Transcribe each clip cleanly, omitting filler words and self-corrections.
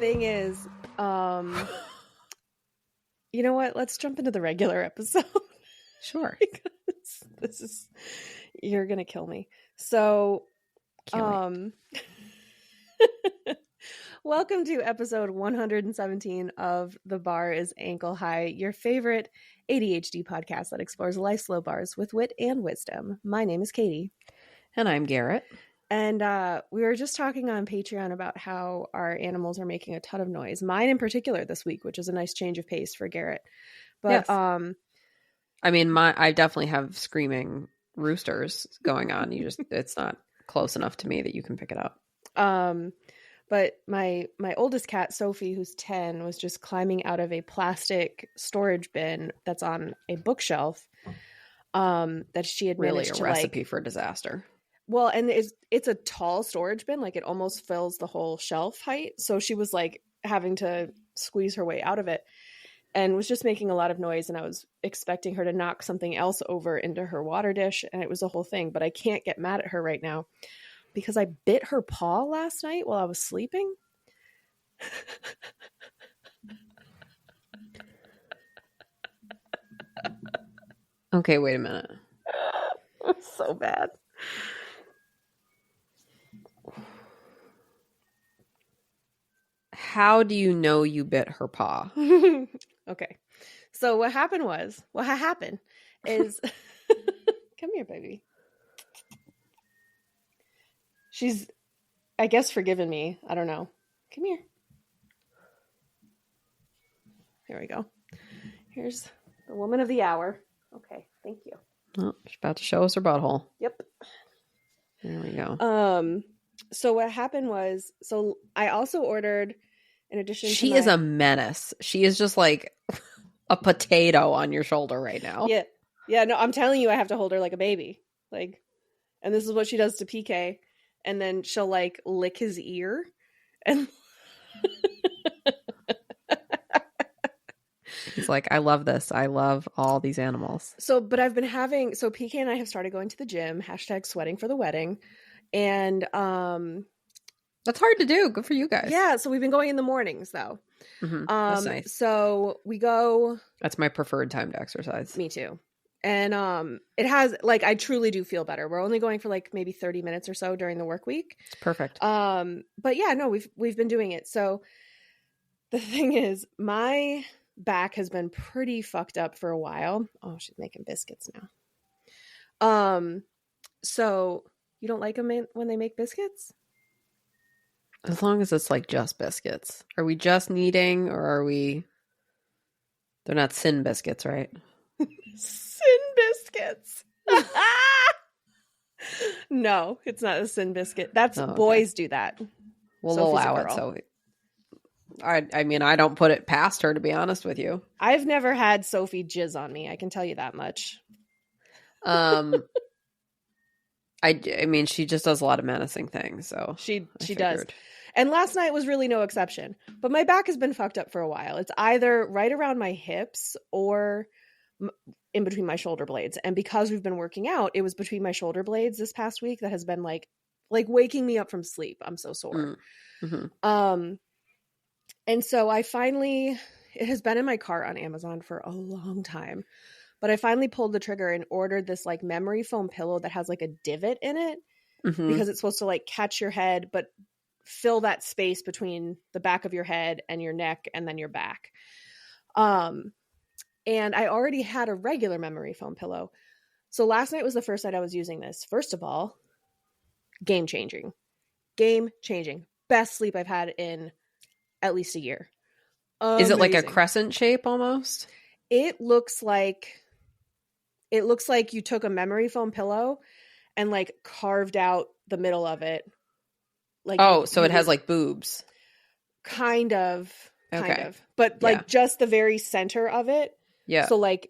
thing is, you know what? Let's jump into the regular episode. Sure. Because you're going to kill me. So, welcome to episode 117 of The Bar is Ankle High, your favorite ADHD podcast that explores life's low bars with wit and wisdom. My name is Katie. And I'm Garrett. And we were just talking on Patreon about how our animals are making a ton of noise. Mine in particular this week, which is a nice change of pace for Garrett. But yes. I mean, I definitely have screaming roosters going on. It's not close enough to me that you can pick it up. But my oldest cat, Sophie, who's 10, was just climbing out of a plastic storage bin that's on a bookshelf that she had really managed a recipe for disaster. Well, and it's a tall storage bin, like it almost fills the whole shelf height. So she was like having to squeeze her way out of it and was just making a lot of noise. And I was expecting her to knock something else over into her water dish. And it was a whole thing. But I can't get mad at her right now because I bit her paw last night while I was sleeping. Okay, wait a minute. It's so bad. How do you know you bit her paw? Okay. So what happened is come here, baby. She's, I guess, forgiven me. I don't know. Come here. Here we go. Here's the woman of the hour. Okay, thank you. Oh, she's about to show us her butthole. Yep. There we go. So what happened was, I also ordered, in addition to she is a menace. She is just like a potato on your shoulder right now. Yeah. Yeah, no, I'm telling you, I have to hold her like a baby. Like, and this is what she does to PK. And then she'll like lick his ear. And he's like, I love this. I love all these animals. But I've been PK and I have started going to the gym, #sweating for the wedding. And that's hard to do. Good for you guys. Yeah, so we've been going in the mornings though. Mm-hmm. That's nice. So we go. That's my preferred time to exercise. Me too. And it has, like, I truly do feel better. We're only going for like maybe 30 minutes or so during the work week. It's perfect. But yeah, no, we've been doing it. So the thing is, my back has been pretty fucked up for a while. Oh, she's making biscuits now. So you don't like them when they make biscuits? As long as it's like just biscuits. Are we just kneading, or are we? They're not sin biscuits, right? Sin biscuits. No, it's not a sin biscuit. That's boys do that. We'll allow it. So I mean, I don't put it past her, to be honest with you. I've never had Sophie jizz on me. I can tell you that much. I mean, she just does a lot of menacing things. So she does. And last night was really no exception. But my back has been fucked up for a while. It's either right around my hips or in between my shoulder blades. And because we've been working out, it was between my shoulder blades this past week that has been like waking me up from sleep. I'm so sore. Mm-hmm. And so it has been in my cart on Amazon for a long time, but I finally pulled the trigger and ordered this like memory foam pillow that has like a divot in it because it's supposed to like catch your head, but fill that space between the back of your head and your neck and then your back. And I already had a regular memory foam pillow. So last night was the first night I was using this. First of all, game changing. Best sleep I've had in at least a year. Amazing. Is it like a crescent shape almost? It looks like you took a memory foam pillow and like carved out the middle of it. Like, so it has like boobs. Kind of. But like just the very center of it. Yeah. So like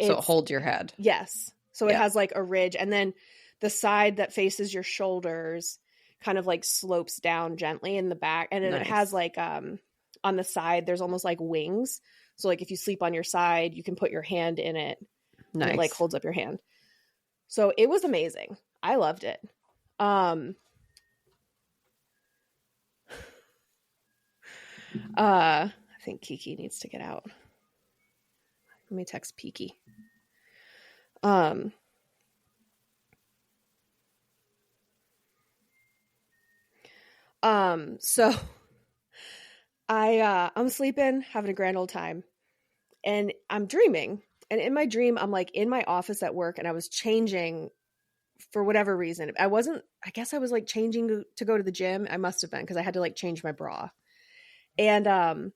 so it holds your head. Yes. So it has like a ridge, and then the side that faces your shoulders kind of like slopes down gently in the back, and then it has like on the side there's almost like wings. So like if you sleep on your side, you can put your hand in it. Nice. And it like holds up your hand. So it was amazing. I loved it. I think Kiki needs to get out. Let me text Peaky. So I'm sleeping, having a grand old time, and I'm dreaming. And in my dream, I'm like in my office at work, and I was changing for whatever reason. I guess I was like changing to go to the gym. I must have been, because I had to like change my bra. And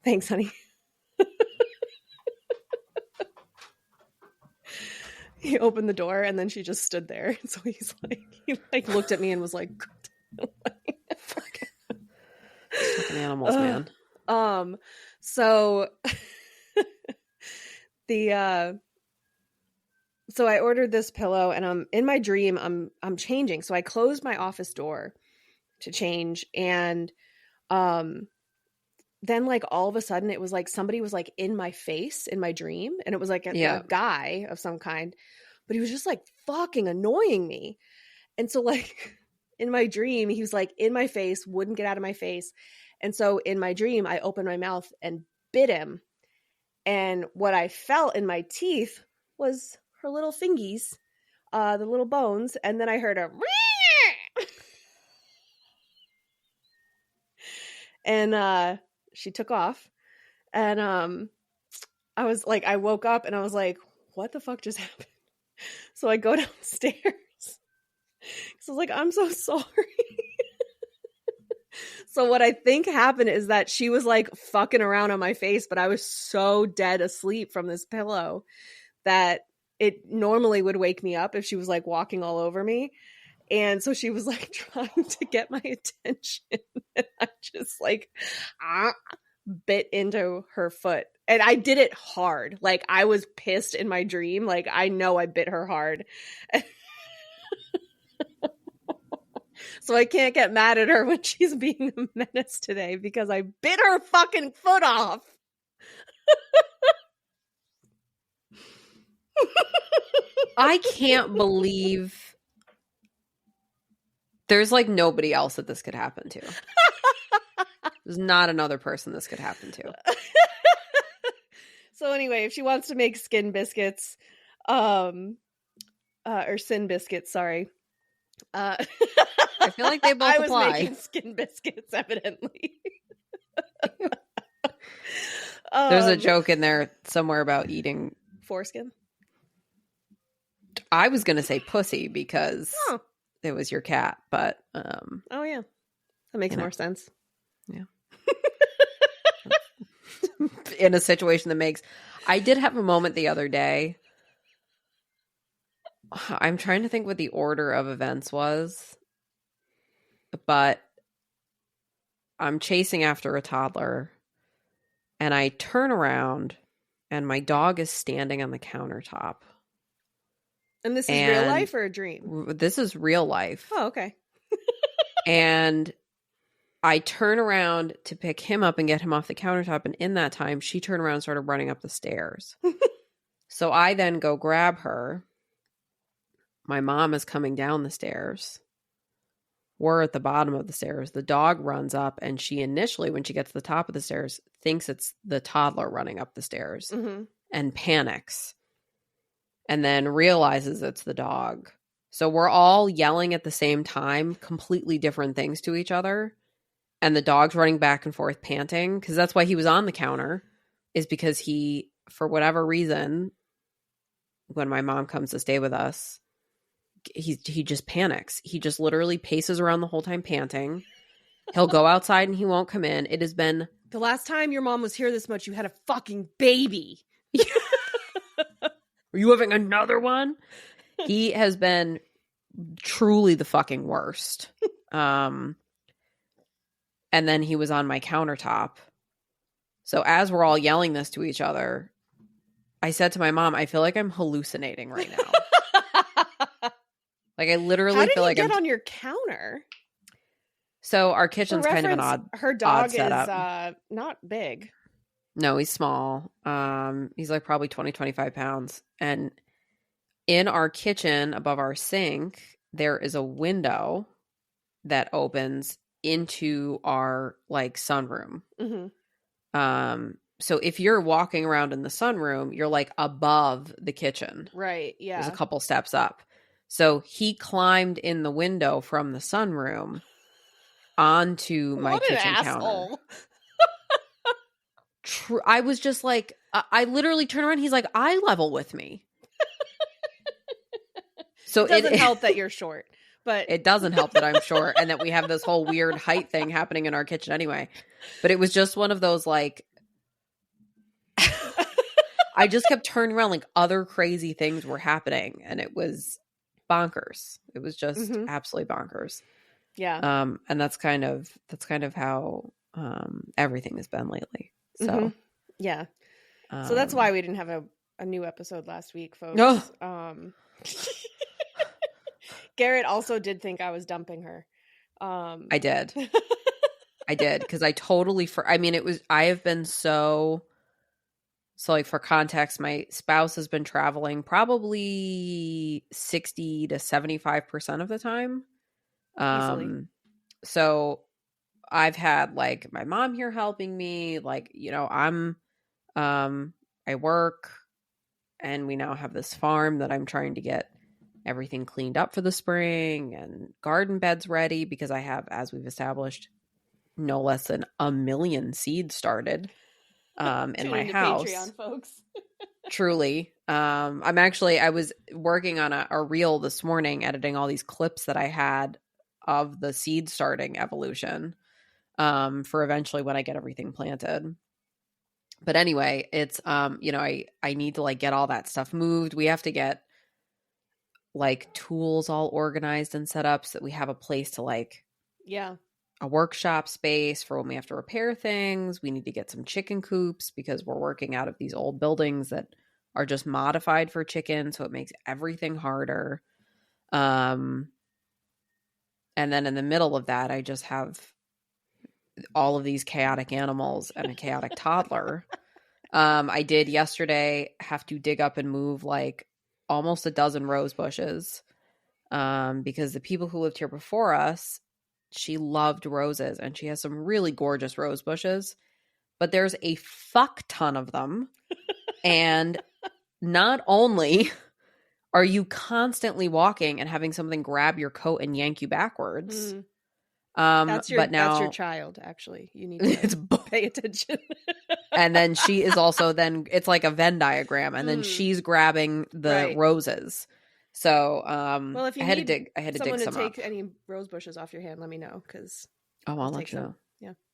thanks, honey. He opened the door and then she just stood there. So he looked at me and was like, fucking animals, man. So so I ordered this pillow, and I'm in my dream, I'm changing. So I closed my office door to change, and then like all of a sudden it was like somebody was like in my face in my dream, and it was like a guy of some kind, but he was just like fucking annoying me. And so like in my dream he was like in my face, wouldn't get out of my face. And so in my dream I opened my mouth and bit him, and what I felt in my teeth was her little fingies, the little bones, and then I heard a and she took off, and I was like, I woke up and I was like, what the fuck just happened? So I go downstairs. So I was like, I'm so sorry. So what I think happened is that she was like fucking around on my face, but I was so dead asleep from this pillow that it normally would wake me up if she was like walking all over me. And so she was like trying to get my attention. And I just like bit into her foot. And I did it hard. Like I was pissed in my dream. Like I know I bit her hard. So I can't get mad at her when she's being a menace today, because I bit her fucking foot off. I can't believe there's like nobody else that this could happen to. There's not another person this could happen to. So anyway, if she wants to make skin biscuits, or sin biscuits, sorry. I feel like they both apply. I was making skin biscuits, evidently. There's a joke in there somewhere about eating foreskin. I was going to say pussy because it was your cat, but oh yeah, that makes more sense. Yeah. In a situation that makes. I did have a moment the other day. I'm trying to think what the order of events was, but I'm chasing after a toddler, and I turn around, and my dog is standing on the countertop. And this is real life or a dream? This is real life. Oh, okay. And I turn around to pick him up and get him off the countertop, and in that time, she turned around and started running up the stairs. So I then go grab her. My mom is coming down the stairs. We're at the bottom of the stairs. The dog runs up, and she initially, when she gets to the top of the stairs, thinks it's the toddler running up the stairs and panics, and then realizes it's the dog. So we're all yelling at the same time, completely different things to each other. And the dog's running back and forth panting, because that's why he was on the counter, is because he, for whatever reason, when my mom comes to stay with us, he just panics. He just literally paces around the whole time panting. He'll go outside and he won't come in. It has been... The last time your mom was here this much, you had a fucking baby. Are you having another one? He has been truly the fucking worst. And then he was on my countertop. So as we're all yelling this to each other, I said to my mom, I feel like I'm hallucinating right now. Like I literally feel like I'm on your counter. So our kitchen's kind of an odd. Her dog is not big. No, he's small. He's like probably 20, 25 pounds. And in our kitchen above our sink, there is a window that opens into our like sunroom. Mm-hmm. So if you're walking around in the sunroom, you're like above the kitchen. Right. There's a Yeah. couple steps up. So he climbed in the window from the sunroom onto my What an kitchen counter. asshole. I was just like, I literally turned around. He's like, eye level with me. So it doesn't help that you're short, but it doesn't help that I'm short and that we have this whole weird height thing happening in our kitchen anyway. But it was just one of those like, I just kept turning around like other crazy things were happening and it was bonkers. It was just absolutely bonkers. Yeah. And that's kind of how everything has been lately. So yeah. So that's why we didn't have a new episode last week, folks. No. Garrett also did think I was dumping her. I did. I did because I totally I have been so like for context, my spouse has been traveling probably 60 to 75% of the time. Easily. So I've had like my mom here helping me, like, you know, I work and we now have this farm that I'm trying to get everything cleaned up for the spring and garden beds ready because I have, as we've established, no less than 1 million seeds started in my house. Patreon, folks. Truly. I was working on a reel this morning, editing all these clips that I had of the seed starting evolution for eventually when I get everything planted. But anyway, it's you know, I need to like get all that stuff moved. We have to get like tools all organized and set up so that we have a place to like a workshop space for when we have to repair things. We need to get some chicken coops because we're working out of these old buildings that are just modified for chicken, so it makes everything harder. And then in the middle of that, I just have all of these chaotic animals and a chaotic toddler. I did yesterday have to dig up and move like almost a dozen rose bushes because the people who lived here before us, she loved roses and she has some really gorgeous rose bushes, but there's a fuck ton of them. And not only are you constantly walking and having something grab your coat and yank you backwards, that's your child, actually. You need to pay attention. And then she is also it's like a Venn diagram, and then she's grabbing the roses. So well, if you I had to dig some to take up. any rose bushes off your hand, let me know because I'll let you know.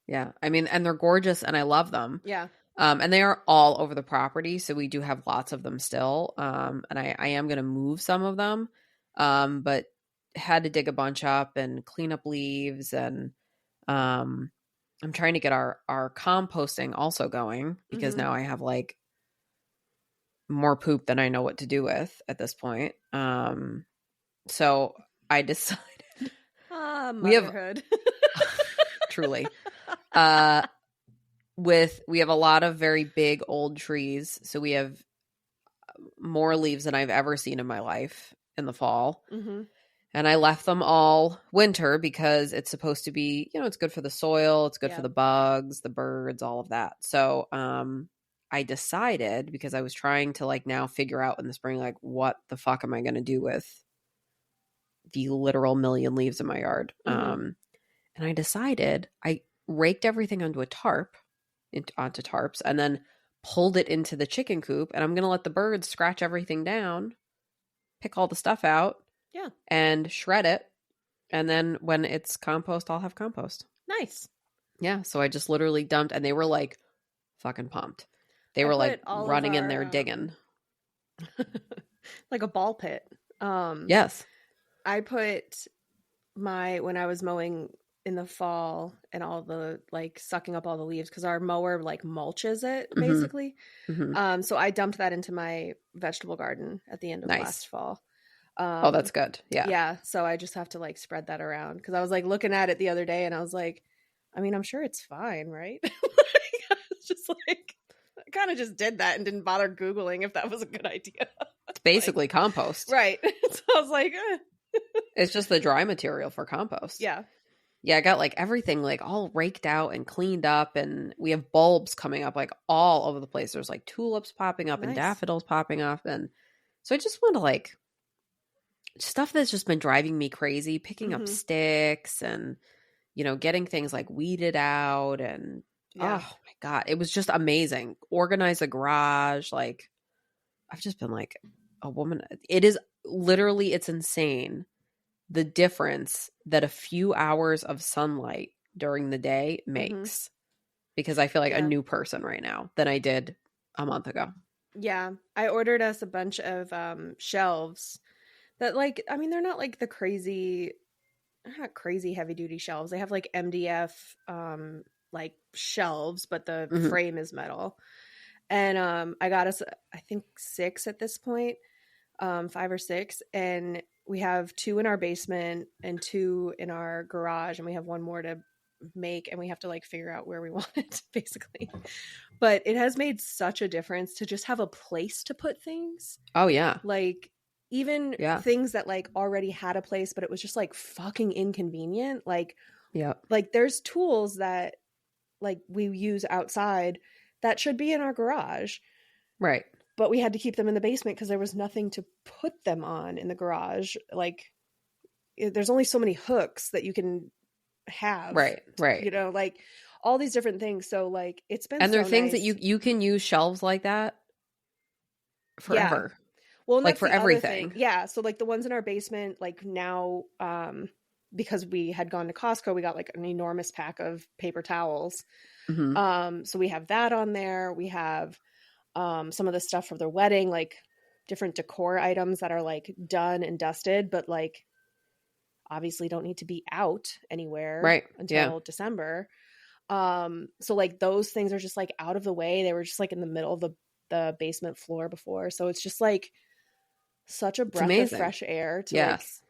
Yeah. I mean, and they're gorgeous, and I love them. Yeah. And they are all over the property, so we do have lots of them still. And I am going to move some of them, but had to dig a bunch up and clean up leaves, and I'm trying to get our composting also going because now I have like more poop than I know what to do with at this point. So I decided motherhood. Truly. We have a lot of very big old trees, so we have more leaves than I've ever seen in my life in the fall. And I left them all winter because it's supposed to be, you know, it's good for the soil, it's good for the bugs, the birds, all of that. So I decided, because I was trying to like now figure out in the spring, like, what the fuck am I going to do with the literal million leaves in my yard? And I decided I raked everything onto tarps and then pulled it into the chicken coop, and I'm going to let the birds scratch everything down, pick all the stuff out, and shred it. And then when it's compost, I'll have compost. Nice. Yeah. So I just literally dumped, and they were like fucking pumped. They were like running in there digging. Like a ball pit. Yes. I put when I was mowing in the fall and all the like sucking up all the leaves because our mower like mulches it basically. So I dumped that into my vegetable garden at the end of last fall. That's good. Yeah. So I just have to like spread that around because I was like looking at it the other day and I was like, I mean, I'm sure it's fine, right? I was just like, I kind of just did that and didn't bother Googling if that was a good idea. It's basically compost. Right. So I was like, It's just the dry material for compost. Yeah. Yeah, I got like everything like all raked out and cleaned up, and we have bulbs coming up like all over the place. There's like tulips popping up and Nice. daffodils popping up, and so I just want to like stuff that's just been driving me crazy, picking up Mm-hmm. sticks and getting things like weeded out, and Yeah. oh my God, it was just amazing. Organize a garage, like I've just been like a woman. It is literally, it's insane the difference that a few hours of sunlight during the day Mm-hmm. makes, because I feel like a Yeah. new person right now than I did a month ago. Yeah. I ordered us a bunch of shelves that like, I mean, they're not like they're not crazy heavy duty shelves. They have like MDF like shelves, but the Hmm. frame is metal. And I got us I think 6 at this point, 5 or 6, and we have 2 in our basement and 2 in our garage, and we have one more to make, and we have to like figure out where we want it basically. But it has made such a difference to just have a place to put things. Oh yeah. Like even Yeah. things that like already had a place but it was just like fucking inconvenient. Yeah. Like there's tools that like we use outside that should be in our garage, Right. but we had to keep them in the basement because there was nothing to put them on in the garage. Like there's only so many hooks that you can have, Right. Right. like all these different things. So like it's been And there are so things that nice. you can use shelves like that Yeah. forever. Well, and Like that's for the other thing. everything. Yeah. So like the ones in our basement, like now, because we had gone to Costco, we got like an enormous pack of paper towels. Hmm. So we have that on there. We have some of the stuff for their wedding, like different decor items that are like done and dusted, but like obviously don't need to be out anywhere Right. Yeah. until December. So like those things are just like out of the way. They were just like in the middle of the basement floor before. So it's just like such a It's breath of amazing. fresh air to like Yes.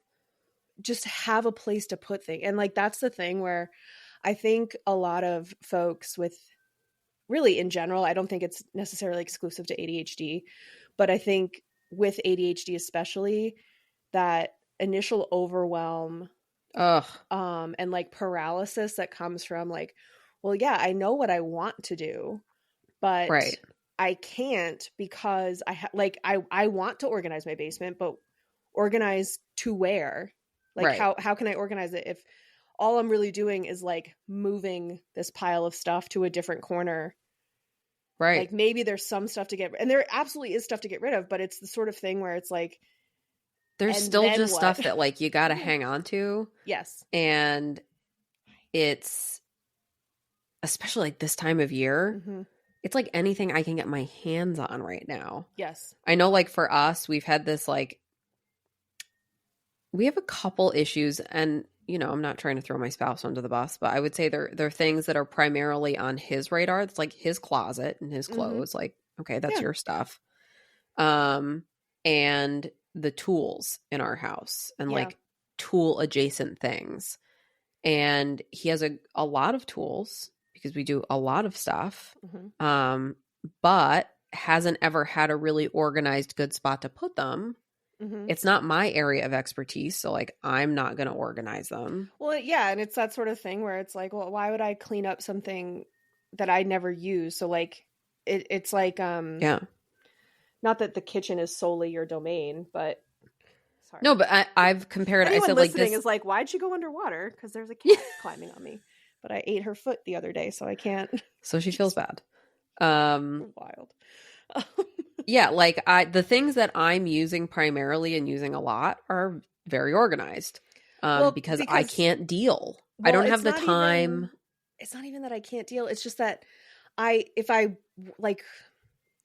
just have a place to put things. And like that's the thing where I think a lot of folks with really in general, I don't think it's necessarily exclusive to ADHD, but I think with ADHD especially, that initial overwhelm Ugh. and like paralysis that comes from like, well, yeah, I know what I want to do, but Right. I can't because I want to organize my basement, but organize to where? Like Right. how can I organize it if all I'm really doing is like moving this pile of stuff to a different corner? Right. Like maybe there's some stuff to get, and there absolutely is stuff to get rid of, but it's the sort of thing where it's like, There's and still then just what? stuff that like you got to hang on to, Yes. and it's especially like this time of year. Mm-hmm. It's like anything I can get my hands on right now. Yes. I know like for us, we've had this like we have a couple issues, and I'm not trying to throw my spouse under the bus, but I would say they're things that are primarily on his radar. It's like his closet and his Mm-hmm. clothes. Like, okay, that's Yeah. your stuff. And the tools in our house and Yeah. like tool adjacent things. And he has a lot of tools because we do a lot of stuff. Mm-hmm. But hasn't ever had a really organized good spot to put them. Mm-hmm. It's not my area of expertise, so like I'm not going to organize them. Well, yeah, and it's that sort of thing where it's like, well, why would I clean up something that I never use? So like it's like Yeah. not that the kitchen is solely your domain, but sorry. No, but I've compared. I Anyone said like listening this. is like, why'd you go underwater? Because there's a cat climbing on me. But I ate her foot the other day, so I can't. So she feels bad. Wild. Yeah, like the things that I'm using primarily and using a lot are very organized. Because I can't deal. I don't have the time. It's not even that I can't deal. It's just that if I like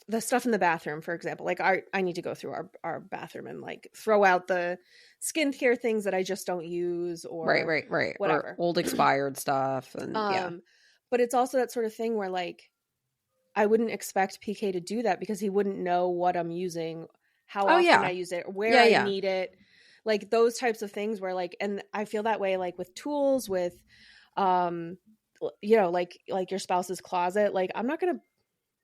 the stuff in the bathroom, for example, like I need to go through our bathroom and like throw out the skincare things that I just don't use or Right. whatever. Or old expired stuff. And yeah. But it's also that sort of thing where like I wouldn't expect PK to do that because he wouldn't know what I'm using, how often I use it, where I need it, like those types of things where like, and I feel that way like with tools, with like your spouse's closet. Like I'm not gonna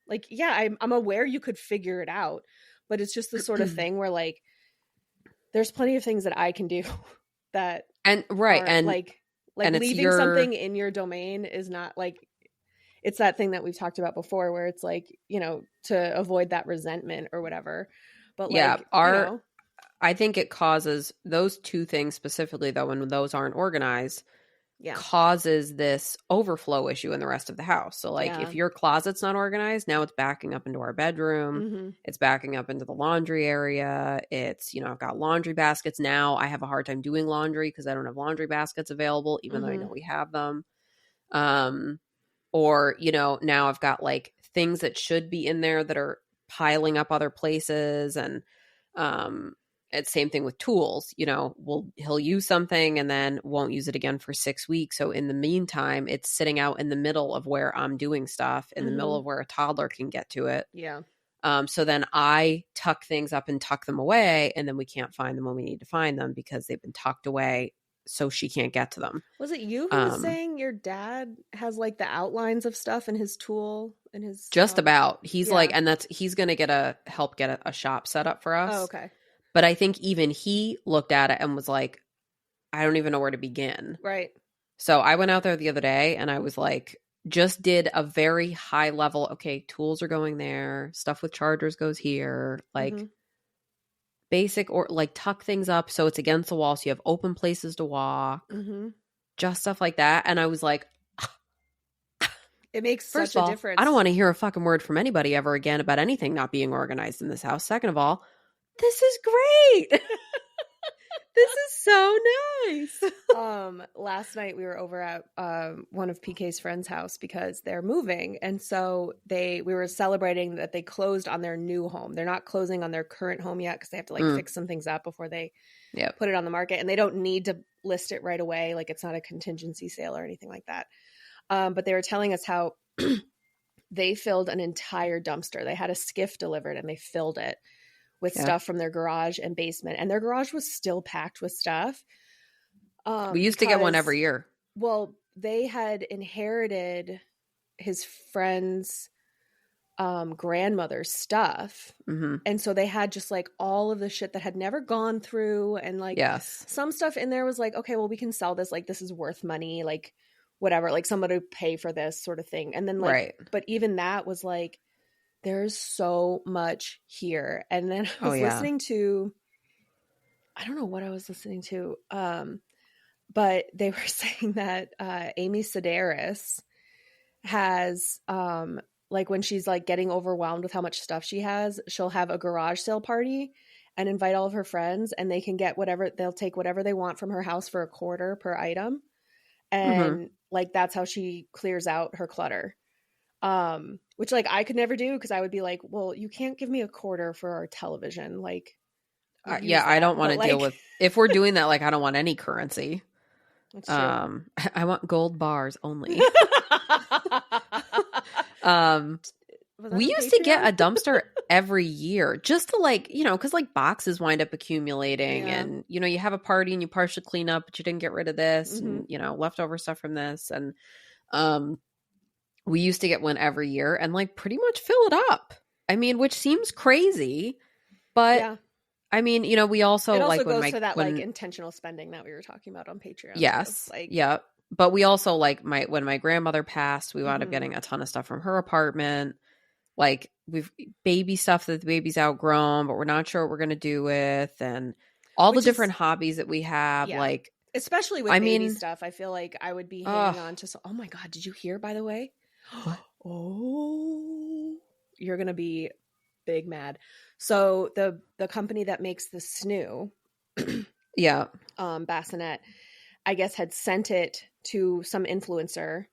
like, yeah, I'm aware you could figure it out, but it's just the sort of thing where like there's plenty of things that I can do that and right and like Like and it's leaving something in your domain is not like, it's that thing that we've talked about before where it's like, you know, to avoid that resentment or whatever. But yeah, like, you know, I think it causes those two things specifically, though, when those aren't organized, yeah. causes this overflow issue in the rest of the house. So, like, Yeah. if your closet's not organized, now it's backing up into our bedroom. Mm-hmm. It's backing up into the laundry area. It's, you know, I've got laundry baskets now. I have a hard time doing laundry because I don't have laundry baskets available, even though I know we have them. Or, you know, now I've got like things that should be in there that are piling up other places. And it's same thing with tools. You know, he'll use something and then won't use it again for 6 weeks. So in the meantime, it's sitting out in the middle of where I'm doing stuff, in the middle of where a toddler can get to it. Yeah. So then I tuck things up and tuck them away, and then we can't find them when we need to find them because they've been tucked away so she can't get to them. Was it you who was saying your dad has like the outlines of stuff in his tool in his just about. He's yeah. like, and he's going to help get a shop set up for us. Oh, okay. But I think even he looked at it and was like, I don't even know where to begin. Right. So I went out there the other day and I was like, just did a very high level, okay, tools are going there, stuff with chargers goes here, like basic, or like tuck things up so it's against the wall so you have open places to walk, just stuff like that. And I was like, it makes first such of all, a difference. I don't want to hear a fucking word from anybody ever again about anything not being organized in this house. Second of all, this is great. This is so nice. Last night we were over at one of PK's friends' house because they're moving, and so we were celebrating that they closed on their new home. They're not closing on their current home yet because they have to like fix some things up before they put it on the market, and they don't need to list it right away. Like it's not a contingency sale or anything like that. But they were telling us how they filled an entire dumpster. They had a skiff delivered and they filled it with stuff from their garage and basement. And their garage was still packed with stuff. We used to get one every year. Well, they had inherited his friend's grandmother's stuff. And so they had just like all of the shit that had never gone through. And like some stuff in there was like, okay, well, we can sell this. Like this is worth money. Like whatever, like somebody would pay for this sort of thing. And then like, but even that was like, there's so much here. And then I was listening to, I don't know what I was listening to, but they were saying that Amy Sedaris has, like when she's like getting overwhelmed with how much stuff she has, she'll have a garage sale party and invite all of her friends, and they can get whatever, they'll take whatever they want from her house for $0.25 per item. And like, that's how she clears out her clutter. Which like I could never do because I would be like, well, you can't give me $0.25 for our television. Like, I don't want to deal with, if we're doing that, like, I don't want any currency. That's true. I want gold bars only. We used to get a dumpster every year just to like, you know, because like boxes wind up accumulating and, you know, you have a party and you partially clean up, but you didn't get rid of this and, you know, leftover stuff from this. And we used to get one every year and like pretty much fill it up. I mean, which seems crazy, but I mean, you know, we also, it also like goes to that like intentional spending that we were talking about on Patreon. Yes. So, like, but we also like when my grandmother passed, we wound up getting a ton of stuff from her apartment. Like we've baby stuff that the baby's outgrown, but we're not sure what we're going to do with, and all the different hobbies that we have. Like, especially with baby stuff, I feel like I would be hanging on to. Oh my God. Did you hear, by the way? What? Oh, you're going to be big mad. So the company that makes the snoo, Bassinet, I guess had sent it to some influencer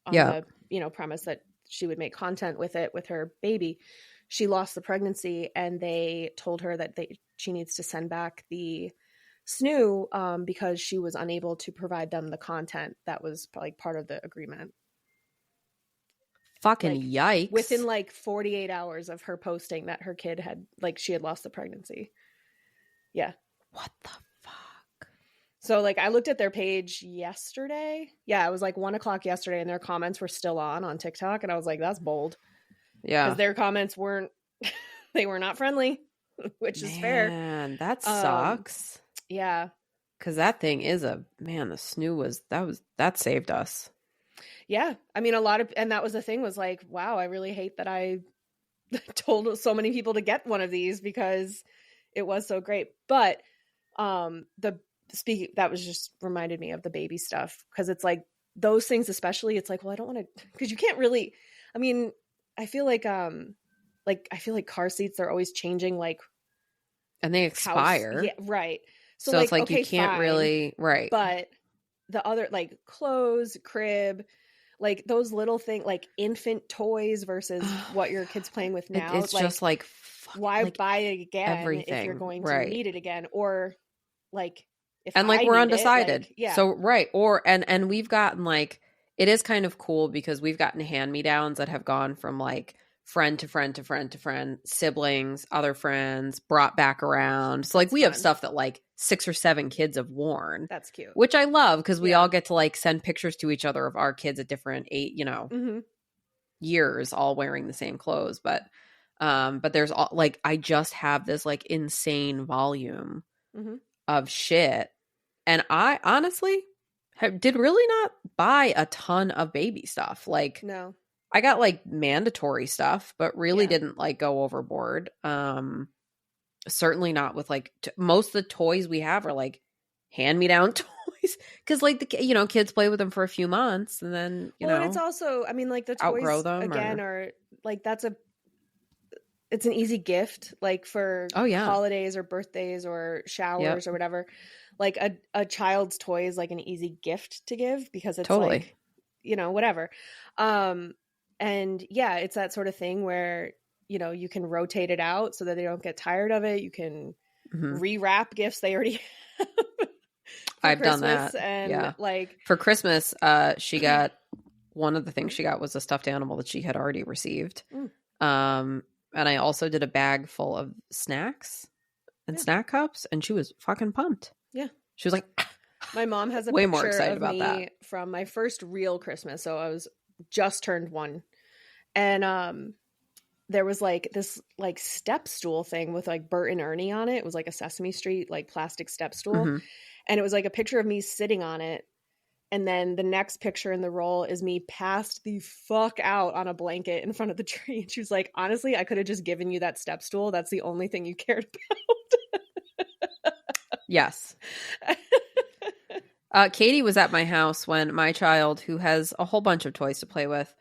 on the, you know, premise that she would make content with it with her baby. She lost the pregnancy and they told her that she needs to send back the snoo because she was unable to provide them the content that was like part of the agreement. Fucking like, yikes. Within like 48 hours of her posting that her kid had, like, she had lost the pregnancy. Yeah. What the fuck? So like I looked at their page yesterday. Yeah, it was like 1:00 yesterday and their comments were still on TikTok. And I was like, that's bold. Yeah. Because their comments they were not friendly, which is fair. Man, that sucks. Yeah. Because that thing is the snoo that saved us. Yeah. I mean, and that was the thing was like, wow, I really hate that I told so many people to get one of these because it was so great. But that was just reminded me of the baby stuff, because it's like those things especially, it's like, well, I don't want to, because you can't really, I mean, I feel like car seats, they're always changing, like, and they expire. Yeah, right. So it's like, okay, you can't fine, really, right. But the other, like, clothes, crib, like those little things, like infant toys versus what your kid's playing with now. It's like, just like, why buy it again everything, if you're going right. to need it again? Or like, if and like, we're undecided. Yeah. So, right. Or, and we've gotten, like, it is kind of cool because we've gotten hand-me-downs that have gone from like friend to friend to friend to friend, siblings, other friends, brought back around. So like, we have stuff that like 6 or 7 kids have worn. That's cute. Which I love, because we all get to like send pictures to each other of our kids at different years, all wearing the same clothes. But there's all, like, I just have this like insane volume of shit. And I honestly did really not buy a ton of baby stuff. Like, no. I got like mandatory stuff, but really didn't like go overboard. Certainly not with like most of the toys we have are like hand-me-down toys, because like the kids play with them for a few months and then and it's also, I mean, like the toys outgrow them again are like, it's an easy gift, like for holidays or birthdays or showers or whatever. Like a child's toy is like an easy gift to give, because it's like, whatever. And yeah, it's that sort of thing where, you can rotate it out so that they don't get tired of it. You can rewrap gifts they already have. I've Christmas, done that. And like for Christmas, she got, one of the things she got was a stuffed animal that she had already received. And I also did a bag full of snacks and snack cups, and she was fucking pumped. Yeah. She was like, my mom has a way picture more excited of about me that from my first real Christmas. So I was just turned 1. And there was like this like step stool thing with like Bert and Ernie on it. It was like a Sesame Street like plastic step stool. And it was like a picture of me sitting on it. And then the next picture in the roll is me passed the fuck out on a blanket in front of the tree. And she was like, honestly, I could have just given you that step stool. That's the only thing you cared about. Yes. Katie was at my house when my child, who has a whole bunch of toys to play with,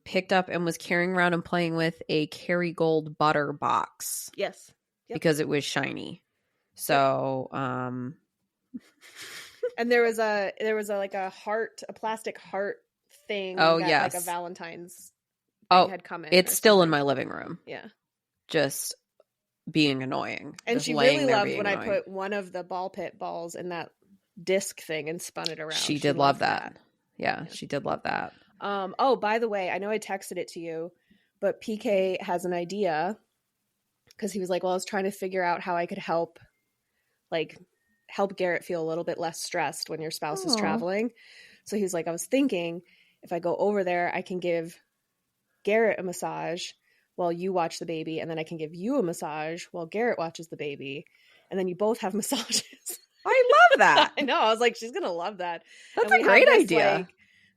picked up and was carrying around and playing with a Kerrygold butter box. Yes. Yep. Because it was shiny. So, and there was like a plastic heart thing. Oh, that, yes. Like a Valentine's thing had come in. It's still in my living room. Yeah. Just being annoying. And just she really loved when annoying. I put one of the ball pit balls in that disc thing and spun it around. She did love that. Yeah, she did love that. Oh, by the way, I know I texted it to you, but PK has an idea, because he was like, well, I was trying to figure out how I could help Garrett feel a little bit less stressed when your spouse is traveling. So he was like, I was thinking if I go over there, I can give Garrett a massage while you watch the baby, and then I can give you a massage while Garrett watches the baby, and then you both have massages. I love that. I know. I was like, she's going to love that. That's a great idea.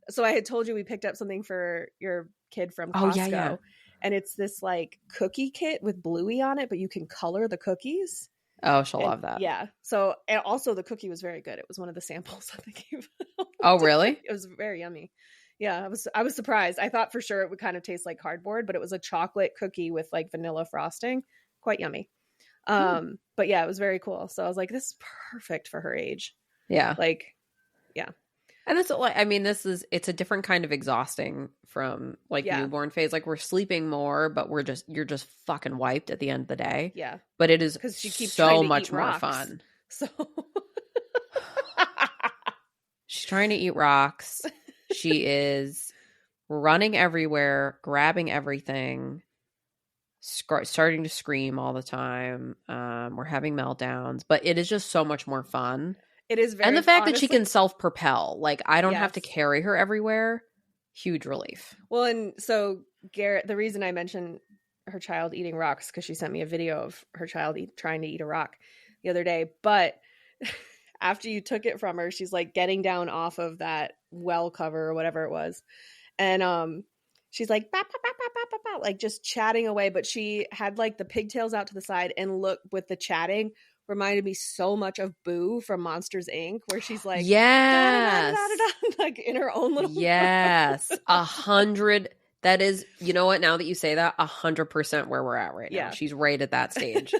So I had told you we picked up something for your kid from Costco. Oh, yeah. And it's this like cookie kit with Bluey on it, but you can color the cookies. Oh, she'll love that. Yeah. So, and also the cookie was very good. It was one of the samples that they gave out. Oh, really? It was very yummy. Yeah, I was surprised. I thought for sure it would kind of taste like cardboard, but it was a chocolate cookie with like vanilla frosting. Quite yummy. But yeah, it was very cool. So I was like, this is perfect for her age. Yeah. Like, yeah. And it's like, I mean, it's a different kind of exhausting from like newborn phase. Like, we're sleeping more, but you're just fucking wiped at the end of the day. Yeah. But it is because she keeps so much more fun. So she's trying to eat rocks. She is running everywhere, grabbing everything, starting to scream all the time. We're having meltdowns, but it is just so much more fun. It is very, and the fact that she can self-propel, like I don't Yes. have to carry her everywhere, huge relief. Well, and so Garrett, the reason I mentioned her child eating rocks, because she sent me a video of her child trying to eat a rock the other day. But after you took it from her, she's like getting down off of that well cover or whatever it was. And she's like, bah, bah, bah, bah, bah, bah, bah, like just chatting away. But she had like the pigtails out to the side, and look, with the chatting reminded me so much of Boo from Monsters Inc., where she's like, Yes. like in her own little Yes. 100. That is, you know what? Now that you say that, 100% where we're at right now. Yeah. She's right at that stage.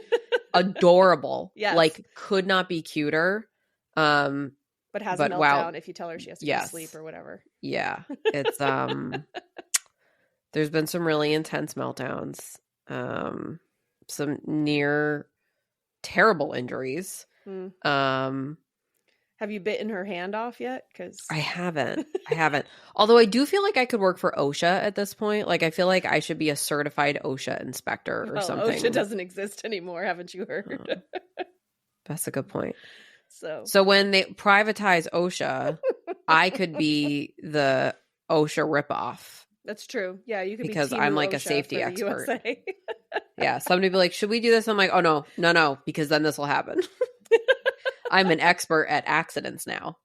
Adorable. Yes. Like, could not be cuter. But has a meltdown wow. if you tell her she has to go to sleep or whatever. Yeah. It's there's been some really intense meltdowns. Some near terrible injuries. Have you bitten her hand off yet? Because I haven't. Although I do feel like I could work for OSHA at this point. Like, I feel like I should be a certified OSHA inspector or something. OSHA doesn't exist anymore, haven't you heard? That's a good point. So when they privatize OSHA, I could be the OSHA ripoff. That's true. Yeah, you could because be I'm like OSHA a safety expert. USA. Yeah, somebody be like, "Should we do this?" I'm like, "Oh no, because then this will happen." I'm an expert at accidents now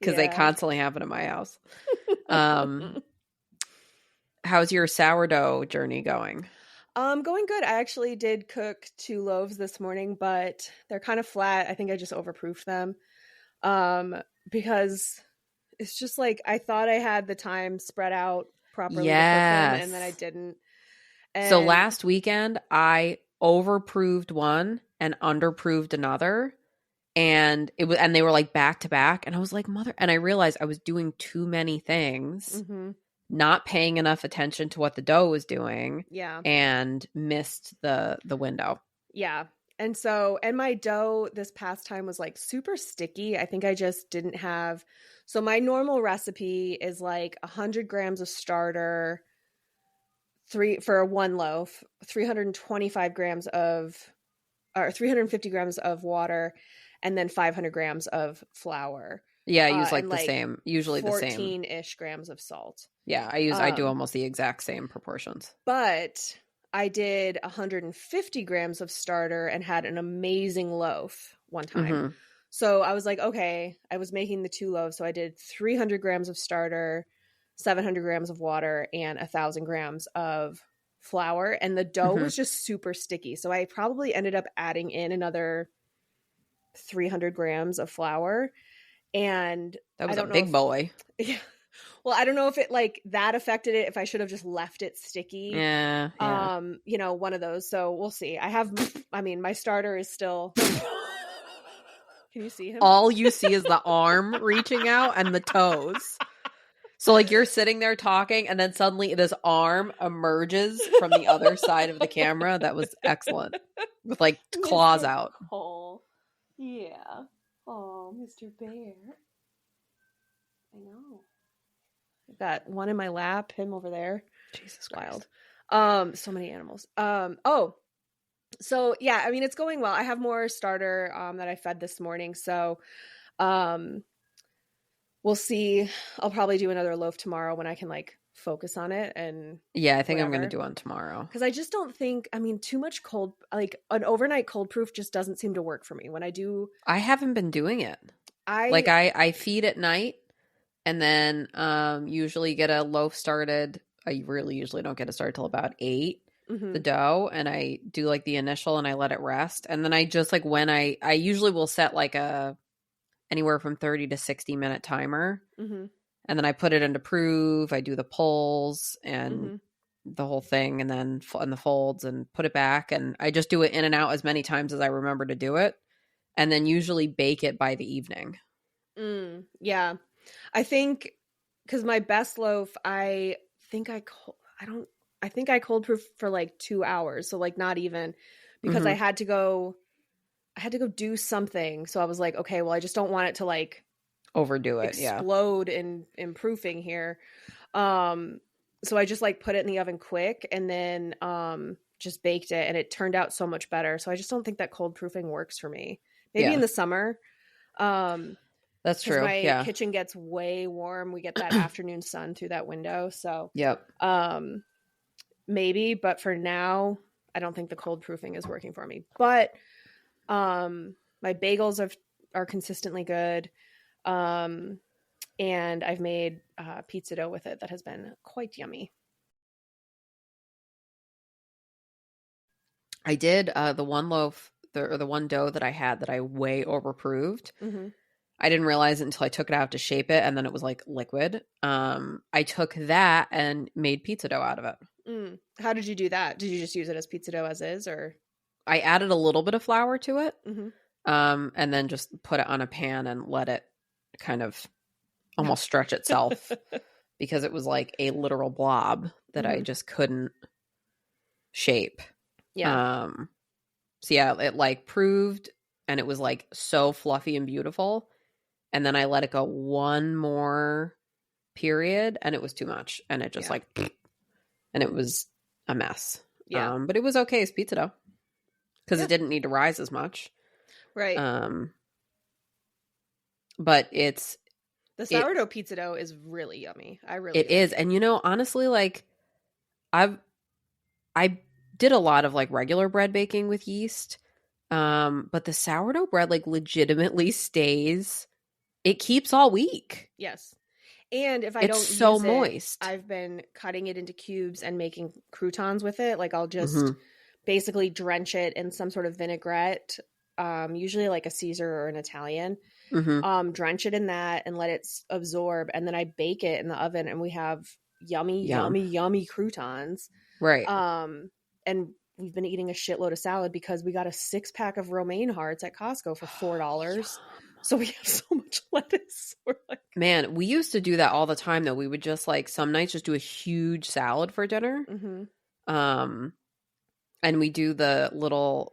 because they constantly happen in my house. How's your sourdough journey going? Going good. I actually did cook 2 loaves this morning, but they're kind of flat. I think I just overproofed them because it's just like I thought I had the time spread out properly to cook them, and then I didn't. And so last weekend, I overproofed one and underproofed another, and they were like back to back, and I was like, and I realized I was doing too many things. Mm-hmm. Not paying enough attention to what the dough was doing. Yeah. And missed the window. Yeah. And my dough this past time was like super sticky. I think I just didn't have. So my normal recipe is like 100 grams of starter, for one loaf, 325 grams or 350 grams of water, and then 500 grams of flour. Yeah, I use like the same, usually the same. 14-ish grams of salt. Yeah, I do almost the exact same proportions. But I did 150 grams of starter and had an amazing loaf one time. Mm-hmm. So I was like, okay, I was making the 2 loaves. So I did 300 grams of starter, 700 grams of water, and 1,000 grams of flour. And the dough was just super sticky. So I probably ended up adding in another 300 grams of flour. And that was a big boy. Yeah. Well, I don't know if it like that affected it, if I should have just left it sticky. Yeah. One of those. So we'll see. My starter is still. Can you see him? All you see is the arm reaching out and the toes. So like you're sitting there talking, and then suddenly this arm emerges from the other side of the camera. That was excellent. With like claws out. Oh, yeah. Oh, Mr. Bear. I know. I've got one in my lap, him over there. Jesus Christ. So many animals. So yeah, I mean, it's going well. I have more starter that I fed this morning. So we'll see. I'll probably do another loaf tomorrow when I can like focus on it. And yeah, I think I'm going to do one tomorrow. Because I just don't think, too much like an overnight cold proof just doesn't seem to work for me. When I do. I haven't been doing it. I feed at night. And then usually get a loaf started. I really usually don't get it started till about 8, the dough. And I do like the initial and I let it rest. And then I just like when I usually will set like anywhere from 30 to 60 minute timer. Mm-hmm. And then I put it into proof. I do the pulls and the whole thing, and then and the folds, and put it back. And I just do it in and out as many times as I remember to do it. And then usually bake it by the evening. Yeah. I think because my best loaf, I think I cold proof for like 2 hours. So like not even, because I had to go do something. So I was like, okay, well, I just don't want it to like overdo it, explode in proofing here. So I just like put it in the oven quick, and then just baked it, and it turned out so much better. So I just don't think that cold proofing works for me. Maybe in the summer. That's true. My kitchen gets way warm. We get that afternoon sun through that window. So maybe, but for now, I don't think the cold proofing is working for me. But my My bagels are consistently good. And I've made pizza dough with it that has been quite yummy. I did the one loaf, the one dough that I had that I way overapproved. Mm-hmm. I didn't realize it until I took it out to shape it, and then it was like liquid. I took that and made pizza dough out of it. Mm. How did you do that? Did you just use it as pizza dough as is, or? I added a little bit of flour to it, Mm-hmm. and then just put it on a pan and let it kind of almost stretch itself because it was like a literal blob that I just couldn't shape. Yeah. So yeah, it like proved, and it was like so fluffy and beautiful. And then I let it go one more period, and it was too much, and it just like, and it was a mess. Yeah. But it was okay as pizza dough because it didn't need to rise as much. Right. But it's the sourdough pizza dough is really yummy. It is, and you know, honestly, like I did a lot of like regular bread baking with yeast, but the sourdough bread like legitimately stays. It keeps all week. Yes. And if I it's don't so use moist. it, I've been cutting it into cubes and making croutons with it. Like I'll just basically drench it in some sort of vinaigrette, usually like a Caesar or an Italian. Drench it in that and let it absorb, and then I bake it in the oven, and we have yummy croutons. Right. And we've been eating a shitload of salad because we got a 6-pack of romaine hearts at Costco for $4. So we have so much lettuce. We're like, man, we used to do that all the time though. We would just like some nights just do a huge salad for dinner. And we do those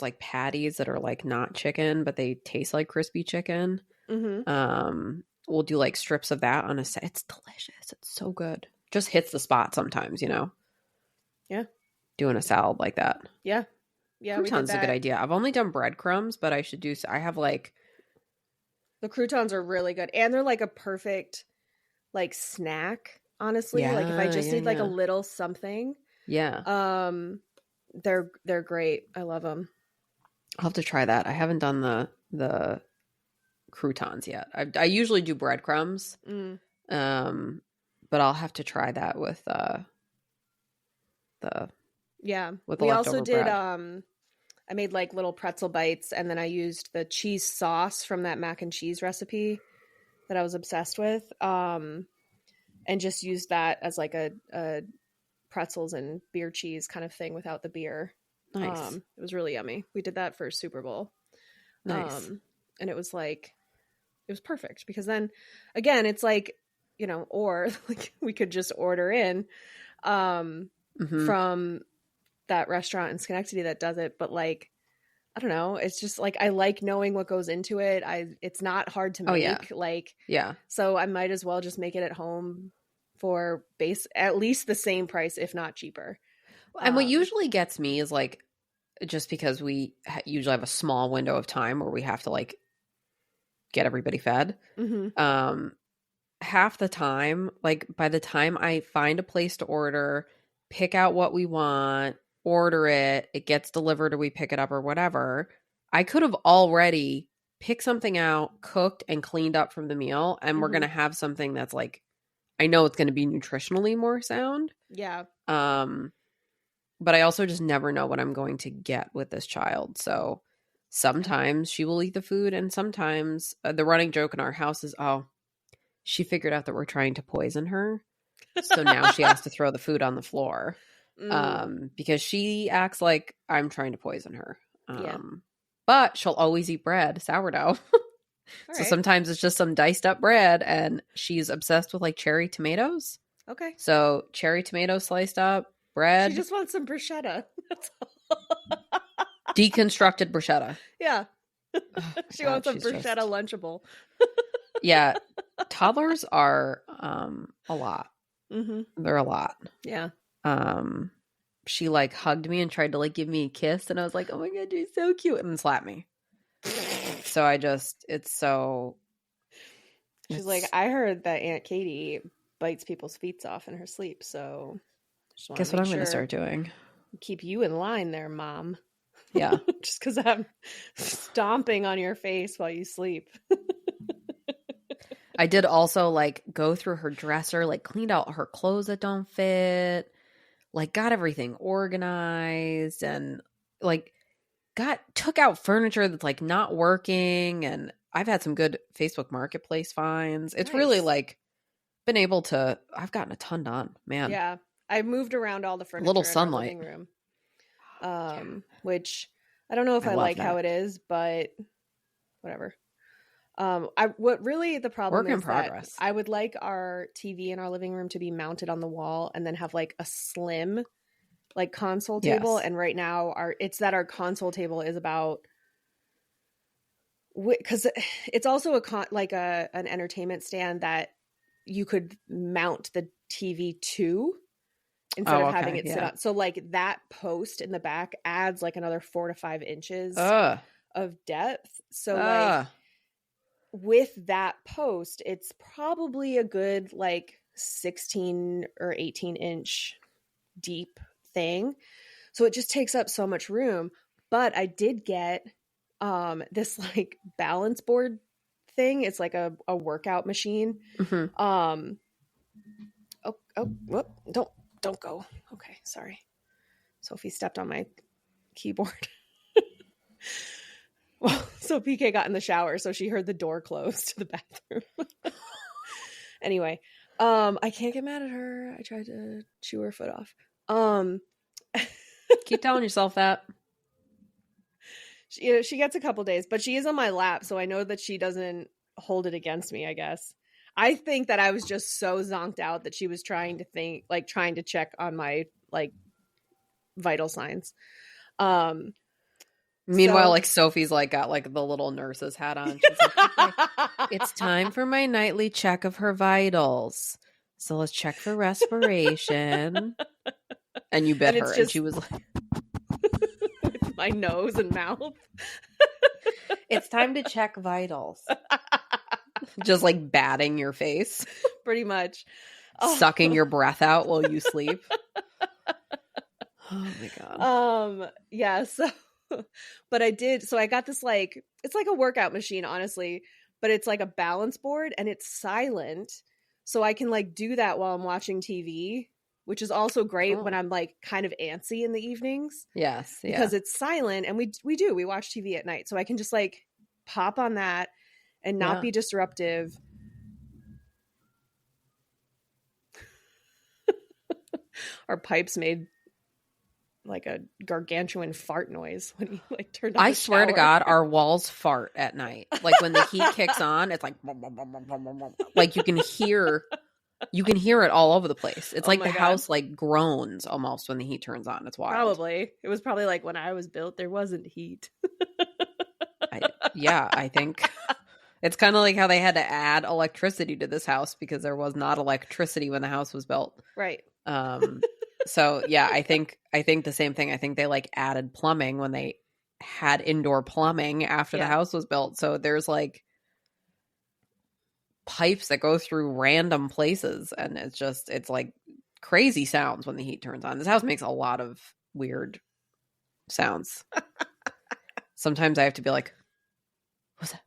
like patties that are like not chicken, but they taste like crispy chicken. We'll do like strips of that on it's delicious. It's so good. Just hits the spot sometimes, you know? Yeah. Doing a salad like that. Yeah. Yeah. Croutons is a good idea. I've only done breadcrumbs, but I should do, I have like. The croutons are really good. And they're like a perfect like snack, honestly. Like if I just need like a little something. Yeah. They're great. I love them. I'll have to try that. I haven't done the croutons yet. I usually do breadcrumbs. But I'll have to try that with we also did bread. I made like little pretzel bites, and then I used the cheese sauce from that mac and cheese recipe that I was obsessed with, and just used that as like a pretzels and beer cheese kind of thing without the beer. Nice. It was really yummy. We did that for Super Bowl. Nice. And it was perfect because then again, it's like, you know, or like we could just order in from that restaurant in Schenectady that does it. But like, I don't know. It's just like, I like knowing what goes into it. It's not hard to make. So I might as well just make it at home for at least the same price, if not cheaper. And what usually gets me is like, just because we usually have a small window of time where we have to like get everybody fed. Half the time, like by the time I find a place to order, pick out what we want, order it, it gets delivered or we pick it up or whatever, I could have already picked something out, cooked and cleaned up from the meal, and we're going to have something that's like, I know it's going to be nutritionally more sound. Yeah. But I also just never know what I'm going to get with this child. So sometimes she will eat the food, and sometimes the running joke in our house is, oh, she figured out that we're trying to poison her. So now she has to throw the food on the floor because she acts like I'm trying to poison her. But she'll always eat bread, sourdough. So sometimes it's just some diced up bread, and she's obsessed with like cherry tomatoes. Okay. So cherry tomatoes sliced up, bread. She just wants some bruschetta. That's all. Deconstructed bruschetta. Yeah. She wants a bruschetta Lunchable. Yeah. Toddlers are a lot. They're a lot. Yeah. She like hugged me and tried to like give me a kiss, and I was like, oh my God, you're so cute, and then slapped me. So she's like, I heard that Aunt Katie bites people's feet off in her sleep, so guess what I'm going to start doing? Keep you in line there, Mom. Yeah. Just because I'm stomping on your face while you sleep. I did also like go through her dresser, like cleaned out her clothes that don't fit, like got everything organized and like took out furniture that's like not working. And I've had some good Facebook Marketplace finds. It's really Nice. like been able to, I've gotten a ton done, man. Yeah. I moved around all the A little furniture in our sunlight. living room. Yeah. Which I don't know if I I love like how that. it is, but whatever. What really the problem Work in is that progress. I would like our TV in our living room to be mounted on the wall and then have like a slim like console table. Yes. And right now our console table is about, because it's also like an entertainment stand that you could mount the TV to instead Oh, of having okay. it sit Yeah. on. So like that post in the back adds like another 4 to 5 inches Ugh. of depth. So like Ugh. with that post, it's probably a good like 16 or 18-inch deep thing. So it just takes up so much room. But I did get this like balance board thing. It's like a workout machine. Mm-hmm. Whoop, don't go. Okay, sorry. Sophie stepped on my keyboard. Well, so PK got in the shower, so she heard the door close to the bathroom. Anyway, I can't get mad at her. I tried to chew her foot off. Keep telling yourself that. She gets a couple days, but she is on my lap, so I know that she doesn't hold it against me, I guess. I think that I was just so zonked out that she was trying to check on my like vital signs. Meanwhile, So like Sophie's like got like the little nurse's hat on. She's like, okay, it's time for my nightly check of her vitals. So let's check for respiration. And you bit and her, it's and just she was like, with my nose and mouth. it's time to check vitals. Just like batting your face, Pretty much. sucking your breath out while you sleep. Oh my God. Yeah, so but I got this like, it's like a workout machine, honestly, but it's like a balance board and it's silent. So I can like do that while I'm watching TV, which is also great when I'm like kind of antsy in the evenings. Yes. Yeah. Because it's silent and we watch TV at night. So I can just like pop on that and not be disruptive. Our pipes made like a gargantuan fart noise when he like turned on I the swear to shower. God, our walls fart at night. Like when the heat kicks on, it's like you can hear it all over the place. It's like the house like groans almost when the heat turns on. It's wild. Probably. It was probably like when I was built, there wasn't heat. I think it's kind of like how they had to add electricity to this house because there was not electricity when the house was built. Right. So yeah, I think the same thing. I think they like added plumbing when they had indoor plumbing after the house was built. So there's like pipes that go through random places and it's like crazy sounds when the heat turns on. This house makes a lot of weird sounds. Sometimes I have to be like, what's that?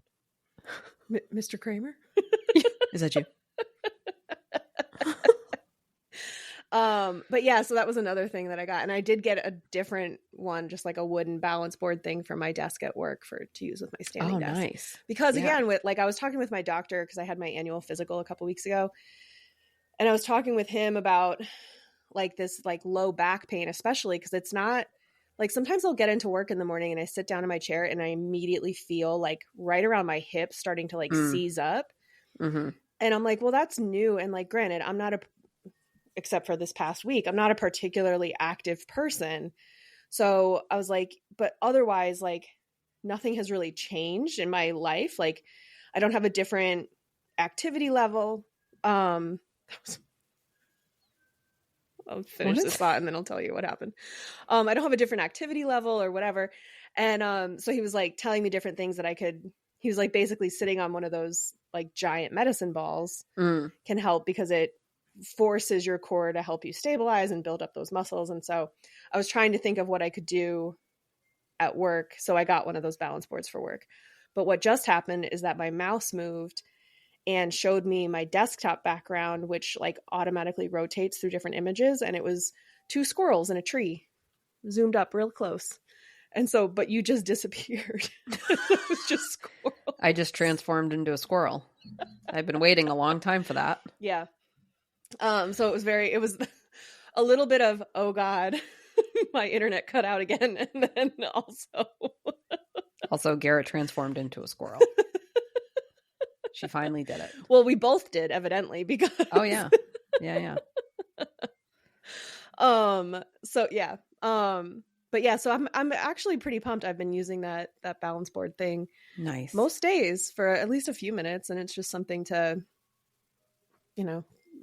Mr. Kramer? Is that you? But yeah, so that was another thing that I got. And I did get a different one, just like a wooden balance board thing for my desk at work to use with my standing desk. Nice. Because again, I was talking with my doctor because I had my annual physical a couple weeks ago. And I was talking with him about like this like low back pain, especially because it's not like sometimes I'll get into work in the morning and I sit down in my chair and I immediately feel like right around my hips starting to like seize up. Mm-hmm. And I'm like, well, that's new. And like, granted, except for this past week, I'm not a particularly active person. So I was like, but otherwise, like nothing has really changed in my life. Like I don't have a different activity level. I'll finish this thought and then I'll tell you what happened. I don't have a different activity level or whatever. And so he was like telling me different things that he was like basically sitting on one of those like giant medicine balls can help because it forces your core to help you stabilize and build up those muscles. And so I was trying to think of what I could do at work. So I got one of those balance boards for work. But what just happened is that my mouse moved and showed me my desktop background, which like automatically rotates through different images. And it was 2 squirrels in a tree zoomed up real close. And so, but you just disappeared. It was just squirrels. I just transformed into a squirrel. I've been waiting a long time for that. Yeah. So it was a little bit of, oh God, my internet cut out again. And then also Garrett transformed into a squirrel. She finally did it. Well, we both did, evidently, because oh yeah. Yeah. So yeah. But yeah, so I'm actually pretty pumped. I've been using that balance board thing nice most days for at least a few minutes, and it's just something to,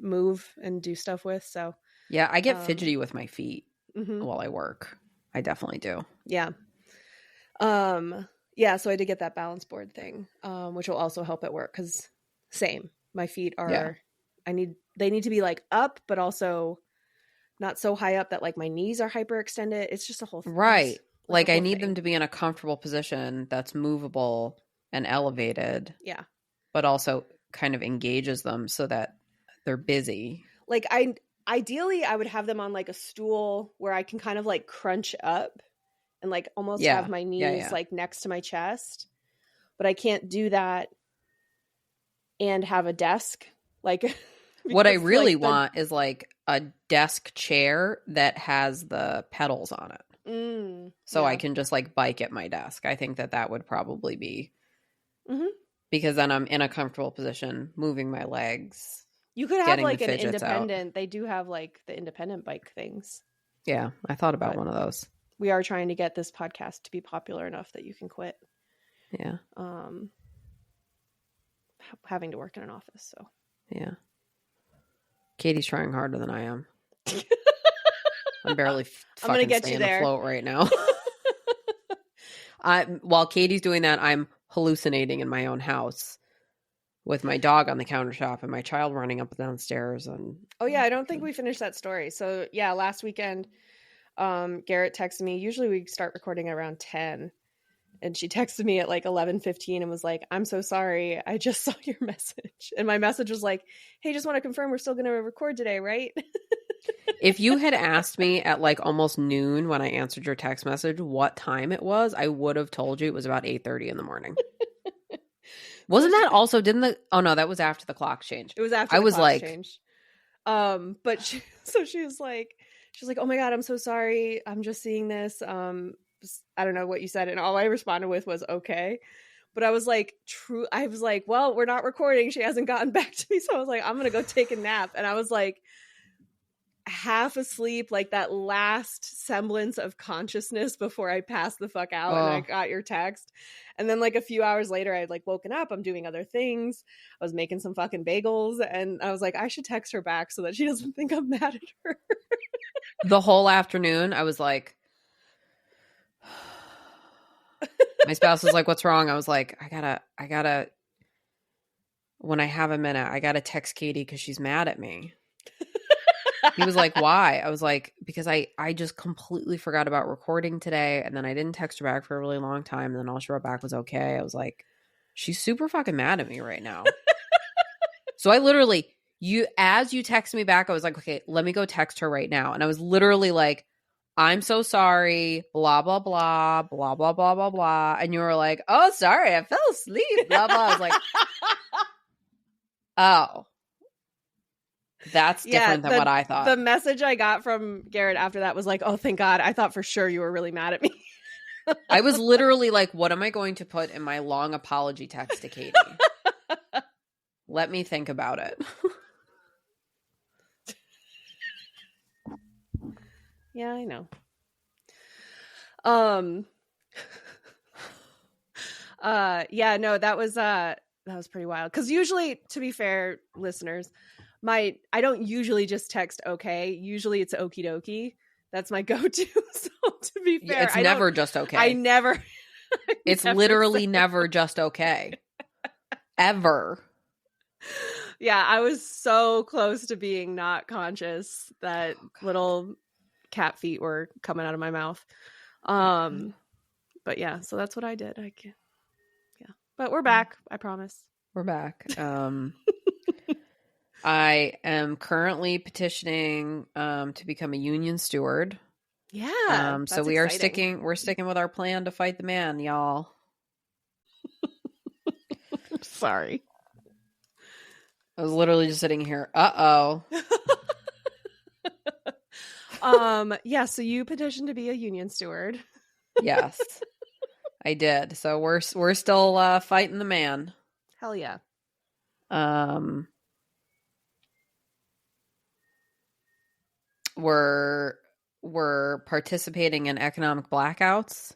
move and do stuff with. So yeah, I get fidgety with my feet mm-hmm. while I work. I definitely do. Yeah. Yeah, so I did get that balance board thing, which will also help at work because same. My feet are they need to be like up, but also not so high up that like my knees are hyperextended. It's just a whole thing. Right. Like I need them to be in a comfortable position that's movable and elevated. Yeah. But also kind of engages them so that they're busy. Like ideally I would have them on like a stool where I can kind of like crunch up and like almost have my knees like next to my chest. But I can't do that and have a desk. Like what I really want is like a desk chair that has the pedals on it. So I can just like bike at my desk. I think that would probably be because then I'm in a comfortable position, moving my legs. You could have like an independent. Out. They do have like the independent bike things. Yeah, I thought about one of those. We are trying to get this podcast to be popular enough that you can quit. Yeah. Having to work in an office. So. Yeah. Katie's trying harder than I am. I'm barely fucking staying afloat right now. While Katie's doing that, I'm hallucinating in my own house with my dog on the countertop and my child running up and downstairs. And oh yeah, I don't think we finished that story. So yeah, last weekend, Garrett texted me. Usually we start recording around 10. And she texted me at like 11:15 and was like, I'm so sorry. I just saw your message. And my message was like, hey, just want to confirm we're still going to record today, right? If you had asked me at like almost noon when I answered your text message what time it was, I would have told you it was about 8:30 in the morning. Wasn't that also, oh no, that was after the clock changed. It was after the clock changed. But she was like, oh my God, I'm so sorry. I'm just seeing this. I don't know what you said. And all I responded with was okay. But I was like, well, we're not recording. She hasn't gotten back to me. So I was like, I'm going to go take a nap. And I was like half asleep, like that last semblance of consciousness before I passed the fuck out. And I got your text. And then like a few hours later, I had like woken up. I'm doing other things. I was making some fucking bagels. And I was like, I should text her back so that she doesn't think I'm mad at her. The whole afternoon, I was like, my spouse was like, what's wrong? I was like, I gotta, when I have a minute, I gotta text Katie because she's mad at me. He was like, why? I was like, because I just completely forgot about recording today. And then I didn't text her back for a really long time. And then all she wrote back was okay. I was like, she's super fucking mad at me right now. So I literally, as you text me back, I was like, okay, let me go text her right now. And I was literally like, I'm so sorry, blah, blah, blah, blah, blah, blah, blah, blah. And you were like, oh, sorry, I fell asleep, blah, blah. I was like, oh, that's different than what I thought. The message I got from Garrett after that was like, oh, thank God. I thought for sure you were really mad at me. I was literally like, what am I going to put in my long apology text to Katie? Let me think about it. Yeah, I know. Yeah, no, that was pretty wild. Because usually, to be fair, listeners, I don't usually just text okay. Usually it's okie dokie. That's my go-to. So to be fair, it's never just okay. I never. It's literally never just okay. Ever. Yeah, I was so close to being not conscious that little cat feet were coming out of my mouth. But yeah, so that's what I did. Yeah. But we're back, I promise. We're back. I am currently petitioning to become a union steward. Yeah. So That's exciting. we're sticking with our plan to fight the man, y'all. Sorry. I was literally just sitting here. Uh-oh. Yeah, so you petitioned to be a union steward. Yes. I did. So we're still fighting the man. Hell yeah. We're participating in economic blackouts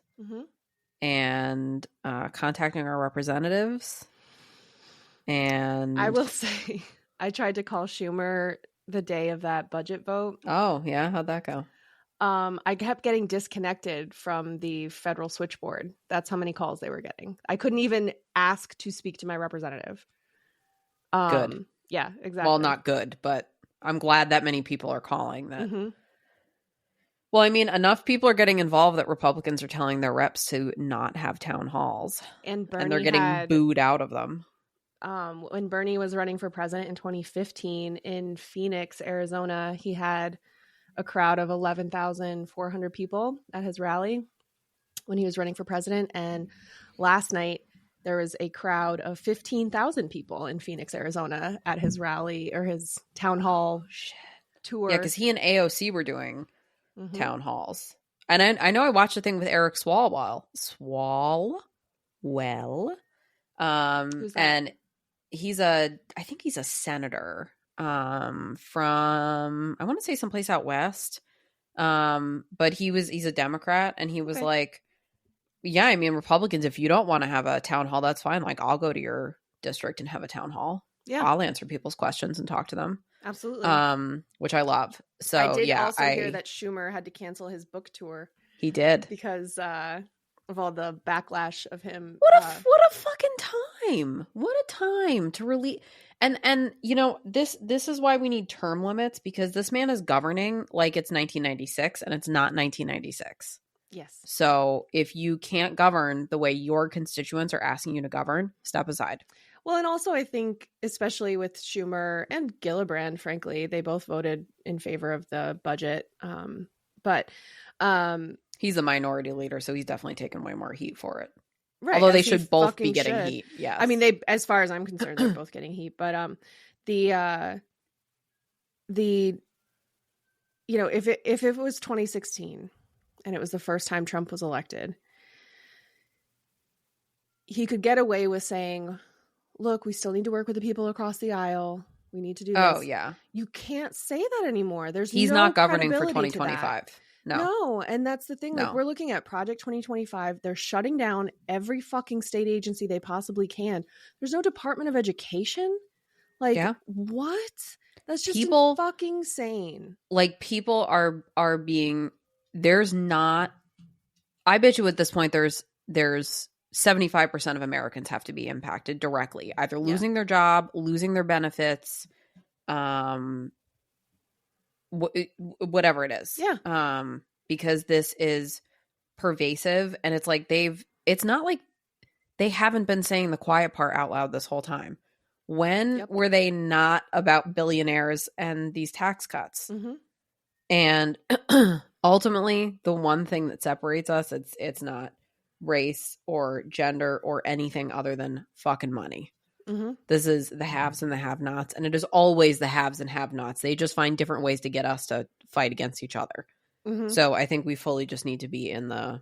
and contacting our representatives. And I will say, I tried to call Schumer the day of that budget vote. Oh, yeah? How'd that go? I kept getting disconnected from the federal switchboard. That's how many calls they were getting. I couldn't even ask to speak to my representative. Good. Yeah, exactly. Well, not good, but I'm glad that many people are calling that. Mm-hmm. Well, I mean, enough people are getting involved that Republicans are telling their reps to not have town halls. And Bernie they're getting booed out of them. When Bernie was running for president in 2015 in Phoenix, Arizona, he had a crowd of 11,400 people at his rally when he was running for president. And last night, there was a crowd of 15,000 people in Phoenix, Arizona at his rally or his town hall tour. Yeah, because he and AOC were doing town halls. And I know I watched a thing with Eric Swalwell. And I think he's a senator from, I want to say someplace out west. But he's a Democrat, and he was like, yeah, I mean, Republicans, if you don't want to have a town hall, that's fine. Like, I'll go to your district and have a town hall. Yeah. I'll answer people's questions and talk to them. Absolutely. Which I love. So I did also hear that Schumer had to cancel his book tour. He did. Because of all the backlash of him. What a fucking time. What a time to release. And you know, this is why we need term limits, because this man is governing like it's 1996 and it's not 1996. Yes. So if you can't govern the way your constituents are asking you to govern, step aside. Well, and also I think, especially with Schumer and Gillibrand, frankly, they both voted in favor of the budget. But he's a minority leader, so he's definitely taken way more heat for it. Right. Although they should both be getting heat. Yeah. I mean, as far as I'm concerned, they're both getting heat. But the you know, if it was 2016 and it was the first time Trump was elected, he could get away with saying, look, we still need to work with the people across the aisle. We need to do this. Oh, yeah. You can't say that anymore. He's not governing for 2025. No, and that's the thing. Like, we're looking at Project 2025. They're shutting down every fucking state agency they possibly can. There's no Department of Education. Like, what? That's just fucking insane. Like, people are being, there's not, I bet you at this point there's 75% of Americans have to be impacted directly, either losing their job, losing their benefits, whatever it is. Yeah. Because this is pervasive, and it's like it's not like they haven't been saying the quiet part out loud this whole time. When were they not about billionaires and these tax cuts? And ultimately, the one thing that separates us, it's not race or gender or anything other than fucking money. This is the haves and the have-nots, and it is always the haves and have-nots. They just find different ways to get us to fight against each other. So I think we fully just need to be in the,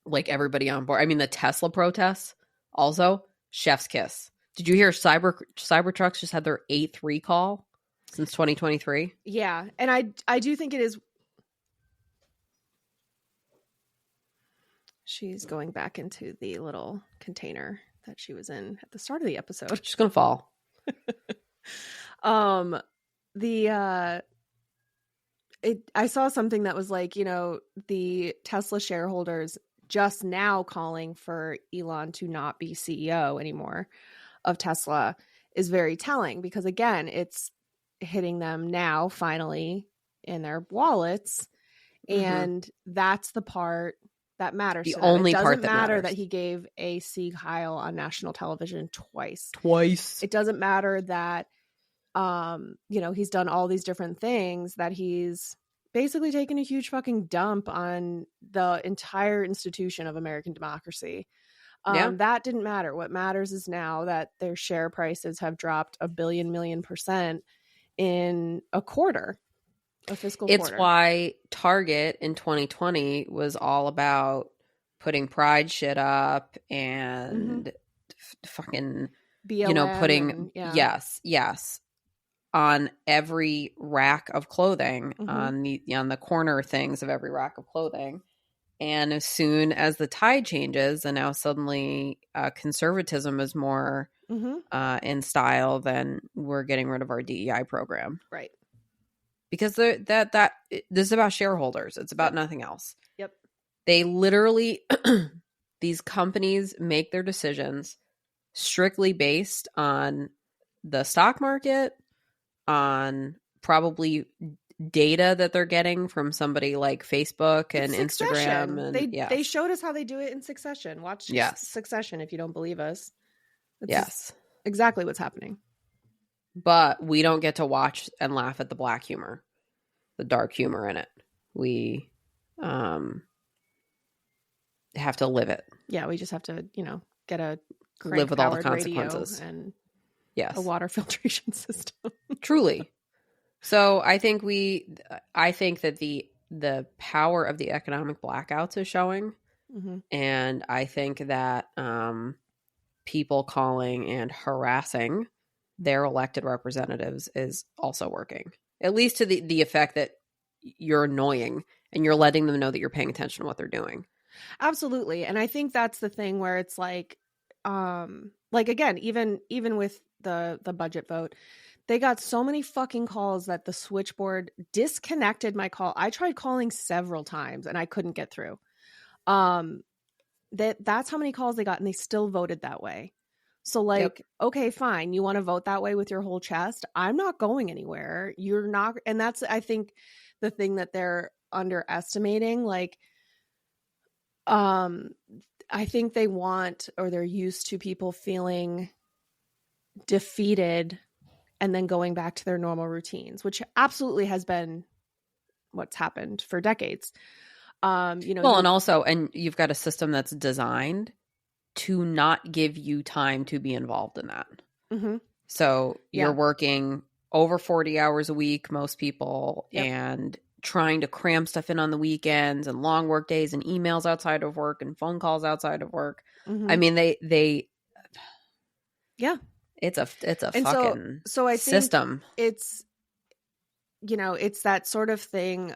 like, everybody on board. I mean, the Tesla protests also, chef's kiss. Did you hear Cybertrucks just had their 8th recall since 2023? Yeah, and I do think it is. She's going back into the little container that she was in at the start of the episode. She's gonna fall. I saw something that was like, you know, the Tesla shareholders just now calling for Elon to not be CEO anymore of Tesla is very telling, because again, it's hitting them now finally in their wallets. And that's the part that matters The to them. only It part doesn't that matter matters. that he gave a Sieg Heil on national television twice. Twice. It doesn't matter that, he's done all these different things, that he's basically taken a huge fucking dump on the entire institution of American democracy. That didn't matter. What matters is now that their share prices have dropped a billion % in a quarter. A fiscal It's quarter. why Target in 2020 was all about putting pride shit up and fucking, BLM putting, yes, on every rack of clothing, on the corner things of every rack of clothing. And as soon as the tide changes and now suddenly conservatism is more in style, then we're getting rid of our DEI program. Right. Because this is about shareholders. It's about nothing else. Yep. They literally, these companies make their decisions strictly based on the stock market, on probably data that they're getting from somebody like Facebook and Instagram. And they showed us how they do it in Succession. Watch Succession if you don't believe us. It's exactly what's happening. But we don't get to watch and laugh at the black humor, the dark humor in it. We have to live it. Yeah, we just have to, get a live with all the consequences and a water filtration system. Truly. So I think that the power of the economic blackouts is showing. And I think that people calling and harassing their elected representatives is also working, at least to the effect that you're annoying and you're letting them know that you're paying attention to what they're doing. Absolutely. And I think that's the thing where it's like again, even with the budget vote, they got so many fucking calls that the switchboard disconnected my call. I tried calling several times and I couldn't get through. That's how many calls they got, and they still voted that way. So okay, fine. You want to vote that way with your whole chest? I'm not going anywhere. You're not. And that's, I think, the thing that they're underestimating. I think they want, or they're used to people feeling defeated and then going back to their normal routines, which absolutely has been what's happened for decades. And you've got a system that's designed to not give you time to be involved in that. So you're working over 40 hours a week, most people, and trying to cram stuff in on the weekends and long work days and emails outside of work and phone calls outside of work. I mean, it's a fucking so I think system. It's, it's that sort of thing.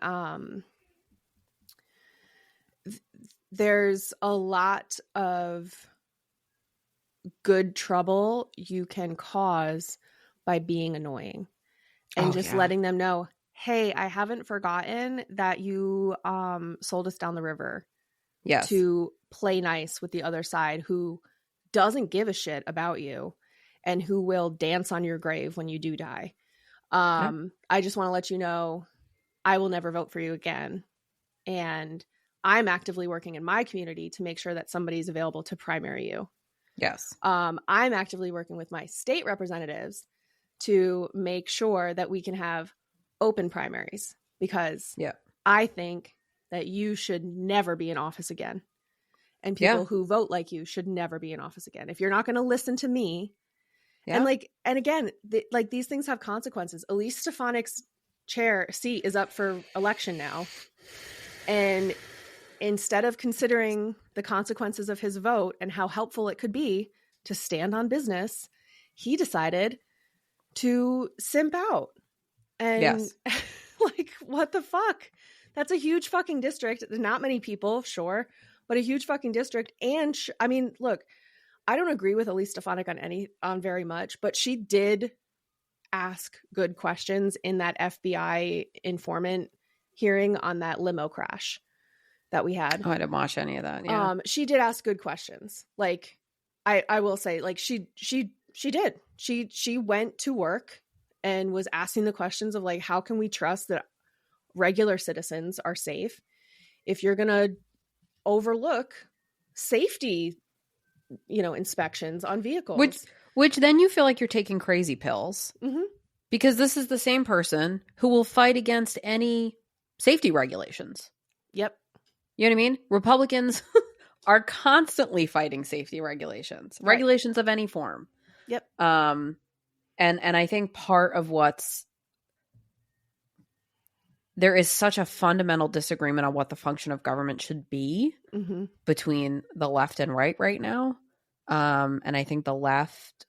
There's a lot of good trouble you can cause by being annoying and letting them know, hey, I haven't forgotten that you sold us down the river to play nice with the other side, who doesn't give a shit about you and who will dance on your grave when you do die. I just want to let you know I will never vote for you again. And I'm actively working in my community to make sure that somebody's available to primary you. Yes. I'm actively working with my state representatives to make sure that we can have open primaries, because I think that you should never be in office again. And people who vote like you should never be in office again. If you're not going to listen to me, and again, these things have consequences. Elise Stefanik's seat is up for election now. And instead of considering the consequences of his vote and how helpful it could be to stand on business, he decided to simp out. And what the fuck? That's a huge fucking district. Not many people, sure, but a huge fucking district. And look, I don't agree with Elise Stefanik on very much, but she did ask good questions in that FBI informant hearing on that limo crash that we had. Oh, I didn't watch any of that. Yeah. She did ask good questions. I will say, she did. She went to work and was asking the questions of how can we trust that regular citizens are safe? If you're going to overlook safety, inspections on vehicles. Which then you feel like you're taking crazy pills. Mm-hmm. Because this is the same person who will fight against any safety regulations. Yep. You know what I mean? Republicans are constantly fighting safety regulations, Right. regulations of any form. Yep. And I think part of there is such a fundamental disagreement on what the function of government should be between the left and right now. And I think the left,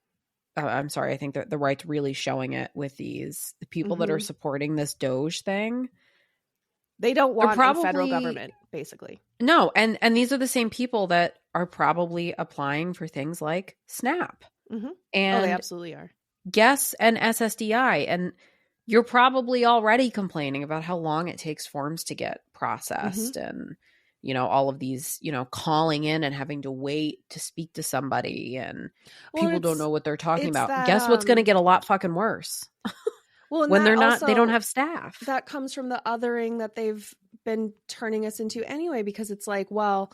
I think that the right's really showing it with the people that are supporting this Doge thing. They don't want a federal government, basically. No, and these are the same people that are probably applying for things like SNAP. Mm-hmm. And they absolutely are. GES and SSDI. And you're probably already complaining about how long it takes forms to get processed and, all of these, calling in and having to wait to speak to somebody and people don't know what they're talking about. Guess what's going to get a lot fucking worse? Well, when they don't have staff. That comes from the othering that they've been turning us into anyway, because it's like, well,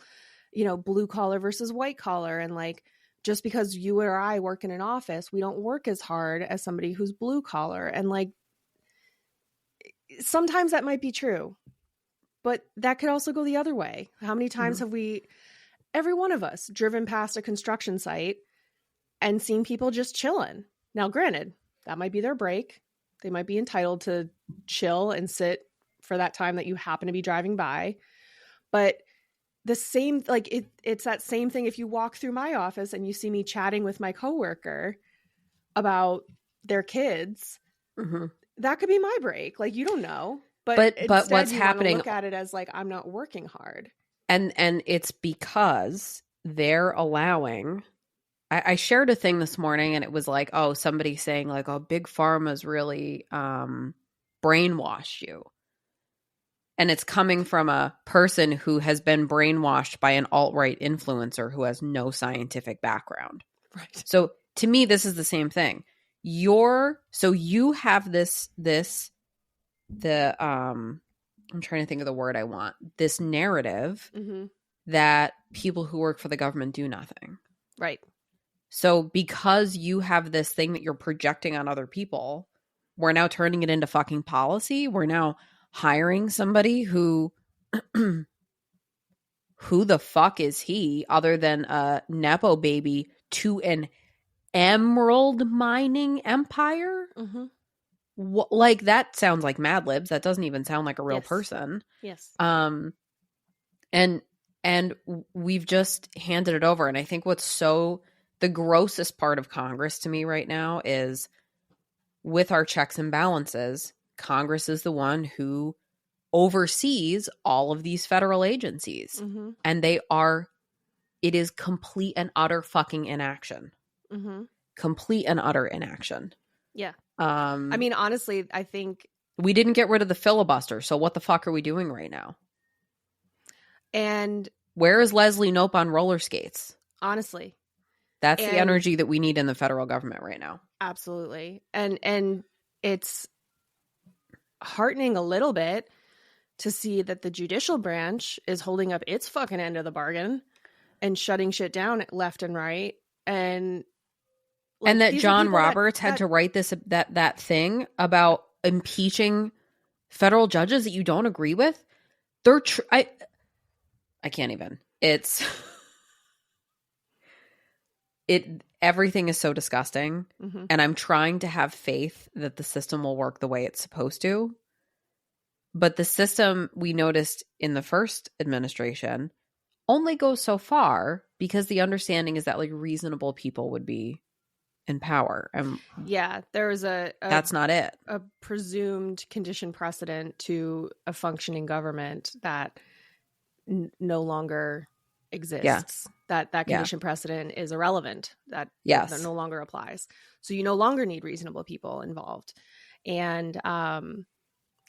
blue collar versus white collar. And like, just because you or I work in an office, we don't work as hard as somebody who's blue collar. And like, sometimes that might be true, but that could also go the other way. How many times have every one of us, driven past a construction site and seen people just chilling? Now, granted, that might be their break. They might be entitled to chill and sit for that time that you happen to be driving by. But the same, like it's that same thing. If you walk through my office and you see me chatting with my coworker about their kids, that could be my break. Like, you don't know. But what's happening? Look at it as like, I'm not working hard. And it's because they're allowing. I shared a thing this morning and it was like, oh, somebody saying like, oh, big pharma's really brainwashed you. And it's coming from a person who has been brainwashed by an alt-right influencer who has no scientific background. Right. So to me, this is the same thing. You have I'm trying to think of the word I want. This narrative that people who work for the government do nothing. Right. So because you have this thing that you're projecting on other people, we're now turning it into fucking policy. We're now hiring somebody who the fuck is he other than a Nepo baby to an emerald mining empire? Like, that sounds like Mad Libs. That doesn't even sound like a real person. Yes. And we've just handed it over. And I think the grossest part of Congress to me right now is with our checks and balances, Congress is the one who oversees all of these federal agencies. And it is complete and utter fucking inaction. Complete and utter inaction. Yeah. I mean, honestly, I think we didn't get rid of the filibuster. So what the fuck are we doing right now? And where is Leslie Knope on roller skates? Honestly. That's the energy that we need in the federal government right now. Absolutely. And it's heartening a little bit to see that the judicial branch is holding up its fucking end of the bargain and shutting shit down left and right. And that John Roberts had to write that thing about impeaching federal judges that you don't agree with. I can't even. Everything is so disgusting. And I'm trying to have faith that the system will work the way it's supposed to. But the system, we noticed in the first administration, only goes so far because the understanding is that like reasonable people would be in power. Yeah, there was that's not it. A presumed condition precedent to a functioning government that no longer exists. That condition precedent is irrelevant. That no longer applies. So you no longer need reasonable people involved. And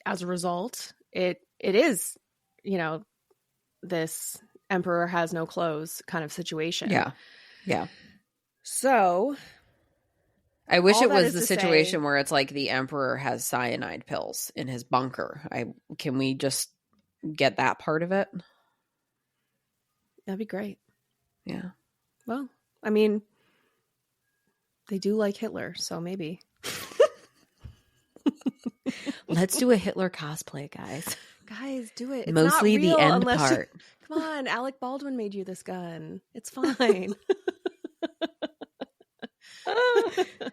as a result, it is, this emperor has no clothes kind of situation. Yeah. Yeah. So I wish it was the situation where it's like the emperor has cyanide pills in his bunker. Can we just get that part of it? That'd be great. Yeah. Well, I mean, they do like Hitler, so maybe. Let's do a Hitler cosplay, guys. Guys, do it. It's Mostly not real the end unless part. Come on, Alec Baldwin made you this gun. It's fine.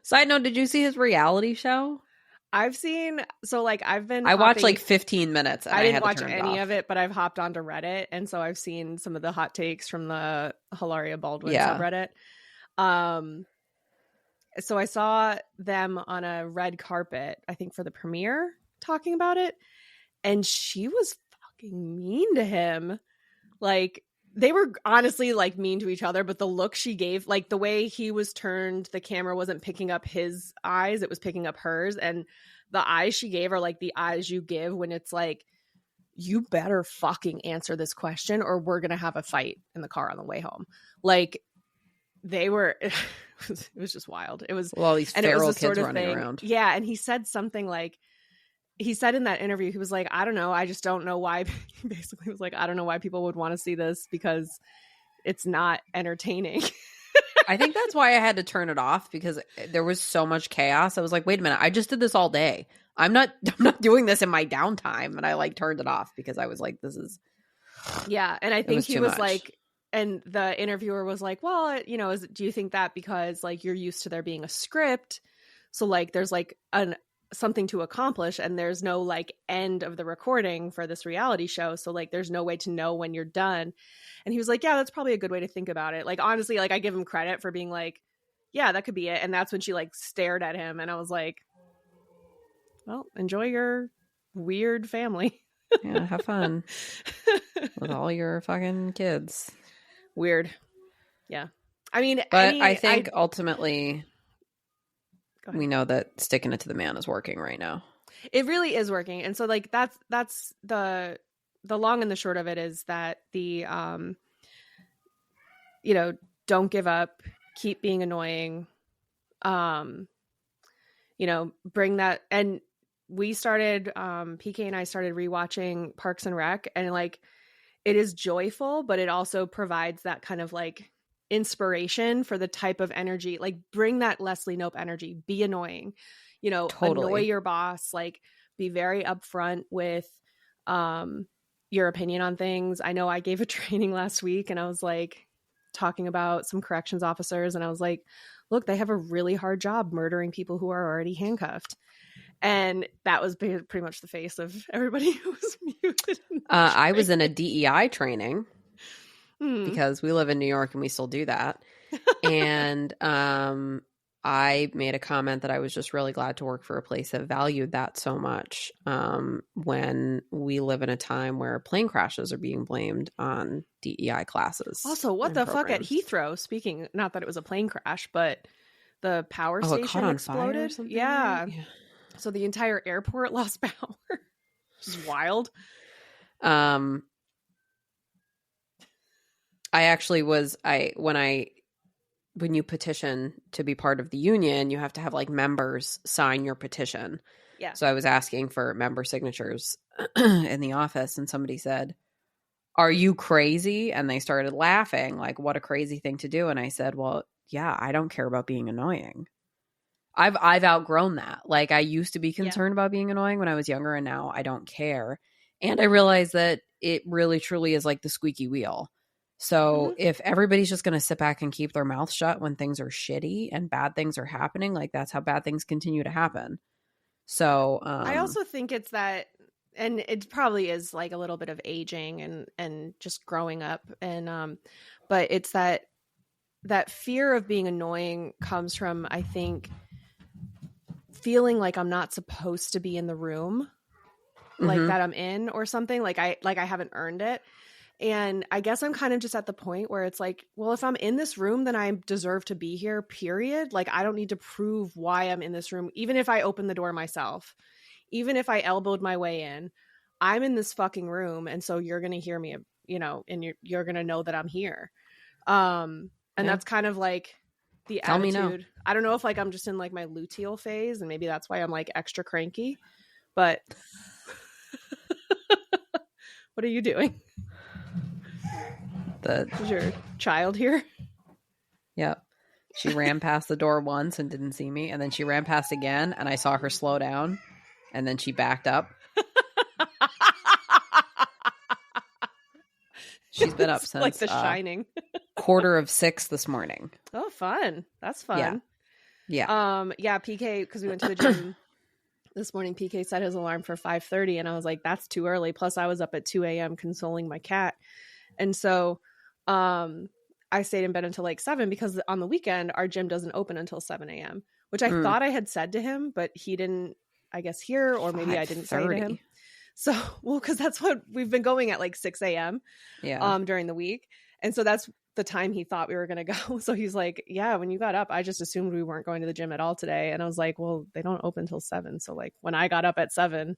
Side note, did you see his reality show? I've seen, so like I've been I watched like 15 minutes and I didn't had to watch turn it any off. of it, but I've hopped onto Reddit, and so I've seen some of the hot takes from the Hilaria Baldwin subreddit. So I saw them on a red carpet, I think for the premiere, talking about it, and she was fucking mean to him. Like, they were honestly like mean to each other, but the look she gave, like the way he was turned, the camera wasn't picking up his eyes, it was picking up hers, and the eyes she gave are like the eyes you give when it's like, you better fucking answer this question or we're gonna have a fight in the car on the way home. Like, they were it was just wild. It was, well, all these feral kids sort of running thing. around. Yeah, and he said something like, he said in that interview, he was like, I don't know, I just don't know why. He basically was like, I don't know why people would want to see this because it's not entertaining. I think that's why I had to turn it off, because there was so much chaos. I was like, wait a minute, I just did this all day. I'm not doing this in my downtime. And I like turned it off because I was like, this is. Yeah. And I think he was much. like, and the interviewer was like, well, you know, do you think that because like you're used to there being a script? So like there's like something to accomplish and there's no like end of the recording for this reality show. So like there's no way to know when you're done. And he was like, yeah, that's probably a good way to think about it. Like, honestly, like I give him credit for being like, yeah, that could be it. And that's when she like stared at him and I was like, well, enjoy your weird family. Yeah, have fun with all your fucking kids. Weird. Yeah. I mean, but I think ultimately we know that sticking it to the man is working right now. It really is working. And so like that's the long and the short of it is that the you know, don't give up, keep being annoying. You know, bring that. And we started PK and I started rewatching Parks and Rec, and like it is joyful, but it also provides that kind of like inspiration for the type of energy. Like, bring that Leslie Knope energy, be annoying, you know, annoy your boss, like be very upfront with your opinion on things. I know I gave a training last week and I was like talking about some corrections officers and I was like, look, they have a really hard job murdering people who are already handcuffed. And that was pretty much the face of everybody who was muted. I was in a DEI training because we live in New York and we still do that. And I made a comment that I was just really glad to work for a place that valued that so much when we live in a time where plane crashes are being blamed on DEI classes. Also, what the fuck at Heathrow? Speaking, not that it was a plane crash, but the power station it caught on exploded. Fire or something? Yeah. So the entire airport lost power. Which is wild. I actually was when you petition to be part of the union, you have to have like members sign your petition. Yeah. So I was asking for member signatures in the office and somebody said, "Are you crazy?" And they started laughing, like, what a crazy thing to do. And I said, well, yeah, I don't care about being annoying. I've outgrown that. Like, I used to be concerned about being annoying when I was younger, and now I don't care. And I realize that it really truly is like the squeaky wheel. So if everybody's just going to sit back and keep their mouth shut when things are shitty and bad things are happening, like that's how bad things continue to happen. So I also think it's that, and it probably is like a little bit of aging and just growing up. And but it's that fear of being annoying comes from, I think, feeling like I'm not supposed to be in the room, like that I'm in or something, like I haven't earned it. And I guess I'm kind of just at the point where it's like, well, if I'm in this room, then I deserve to be here, period. Like, I don't need to prove why I'm in this room. Even if I open the door myself, even if I elbowed my way in, I'm in this fucking room. And so you're going to hear me, you know, and you're going to know that I'm here. And that's kind of like the Tell attitude. Me no. I don't know if like I'm just in like my luteal phase and maybe that's why I'm like extra cranky, but what are you doing? Is your child here? Yep. She ran past the door once and didn't see me, and then she ran past again, and I saw her slow down, and then she backed up. She's been up since like The Shining. 5:45 this morning. Oh, fun. That's fun. Yeah. Yeah, PK, because we went to the gym this morning, PK set his alarm for 5:30, and I was like, that's too early. Plus, I was up at 2 a.m. consoling my cat. And so I stayed in bed until like 7 because on the weekend, our gym doesn't open until 7 a.m., which I thought I had said to him, but he didn't, I guess, hear, or maybe I didn't say to him. So, well, because that's what we've been going at, like 6 a.m. During the week. And so that's the time he thought we were going to go. So he's like, yeah, when you got up, I just assumed we weren't going to the gym at all today. And I was like, well, they don't open till 7. So like when I got up at 7,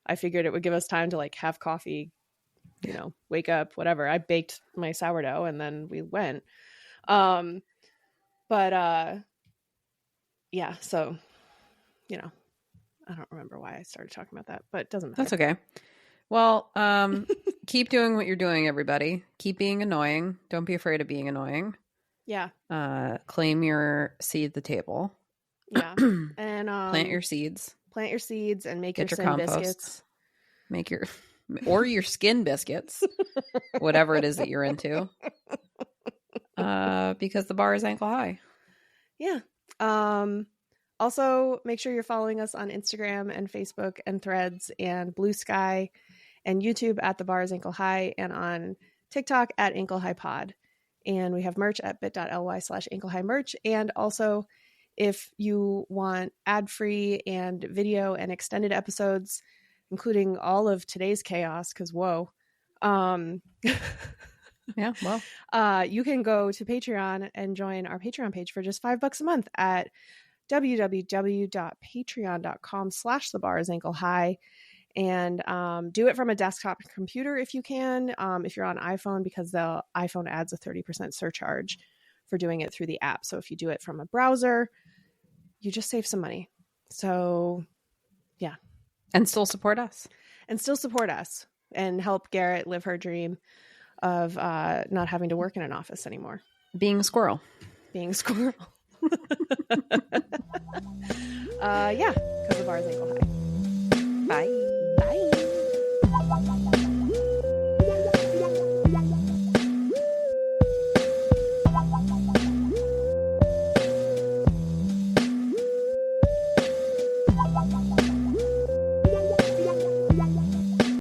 I figured it would give us time to like have coffee, you know, wake up, whatever. I baked my sourdough and then we went. Yeah, so, you know, I don't remember why I started talking about that, but it doesn't matter. That's okay. Well, keep doing what you're doing, everybody. Keep being annoying. Don't be afraid of being annoying. Yeah. Claim your seed at the table. Yeah. And plant your seeds. Plant your seeds and make your sin compost. Biscuits. Make your your skin biscuits. Whatever it is that you're into. Because the bar is ankle high. Yeah. Also, make sure you're following us on Instagram and Facebook and Threads and Blue Sky and YouTube at The Bar is Ankle High and on TikTok at Ankle High Pod. And we have merch at bit.ly/Ankle High merch. And also, if you want ad-free and video and extended episodes, including all of today's chaos, because whoa. Yeah, well. You can go to Patreon and join our Patreon page for just $5 a month at www.patreon.com/thebarsankle-high and do it from a desktop computer if you can, if you're on iPhone, because the iPhone adds a 30% surcharge for doing it through the app. So if you do it from a browser, you just save some money. So yeah. And still support us. And help Garrett live her dream of not having to work in an office anymore. Being a squirrel. Yeah, because the bar is ankle high. Bye.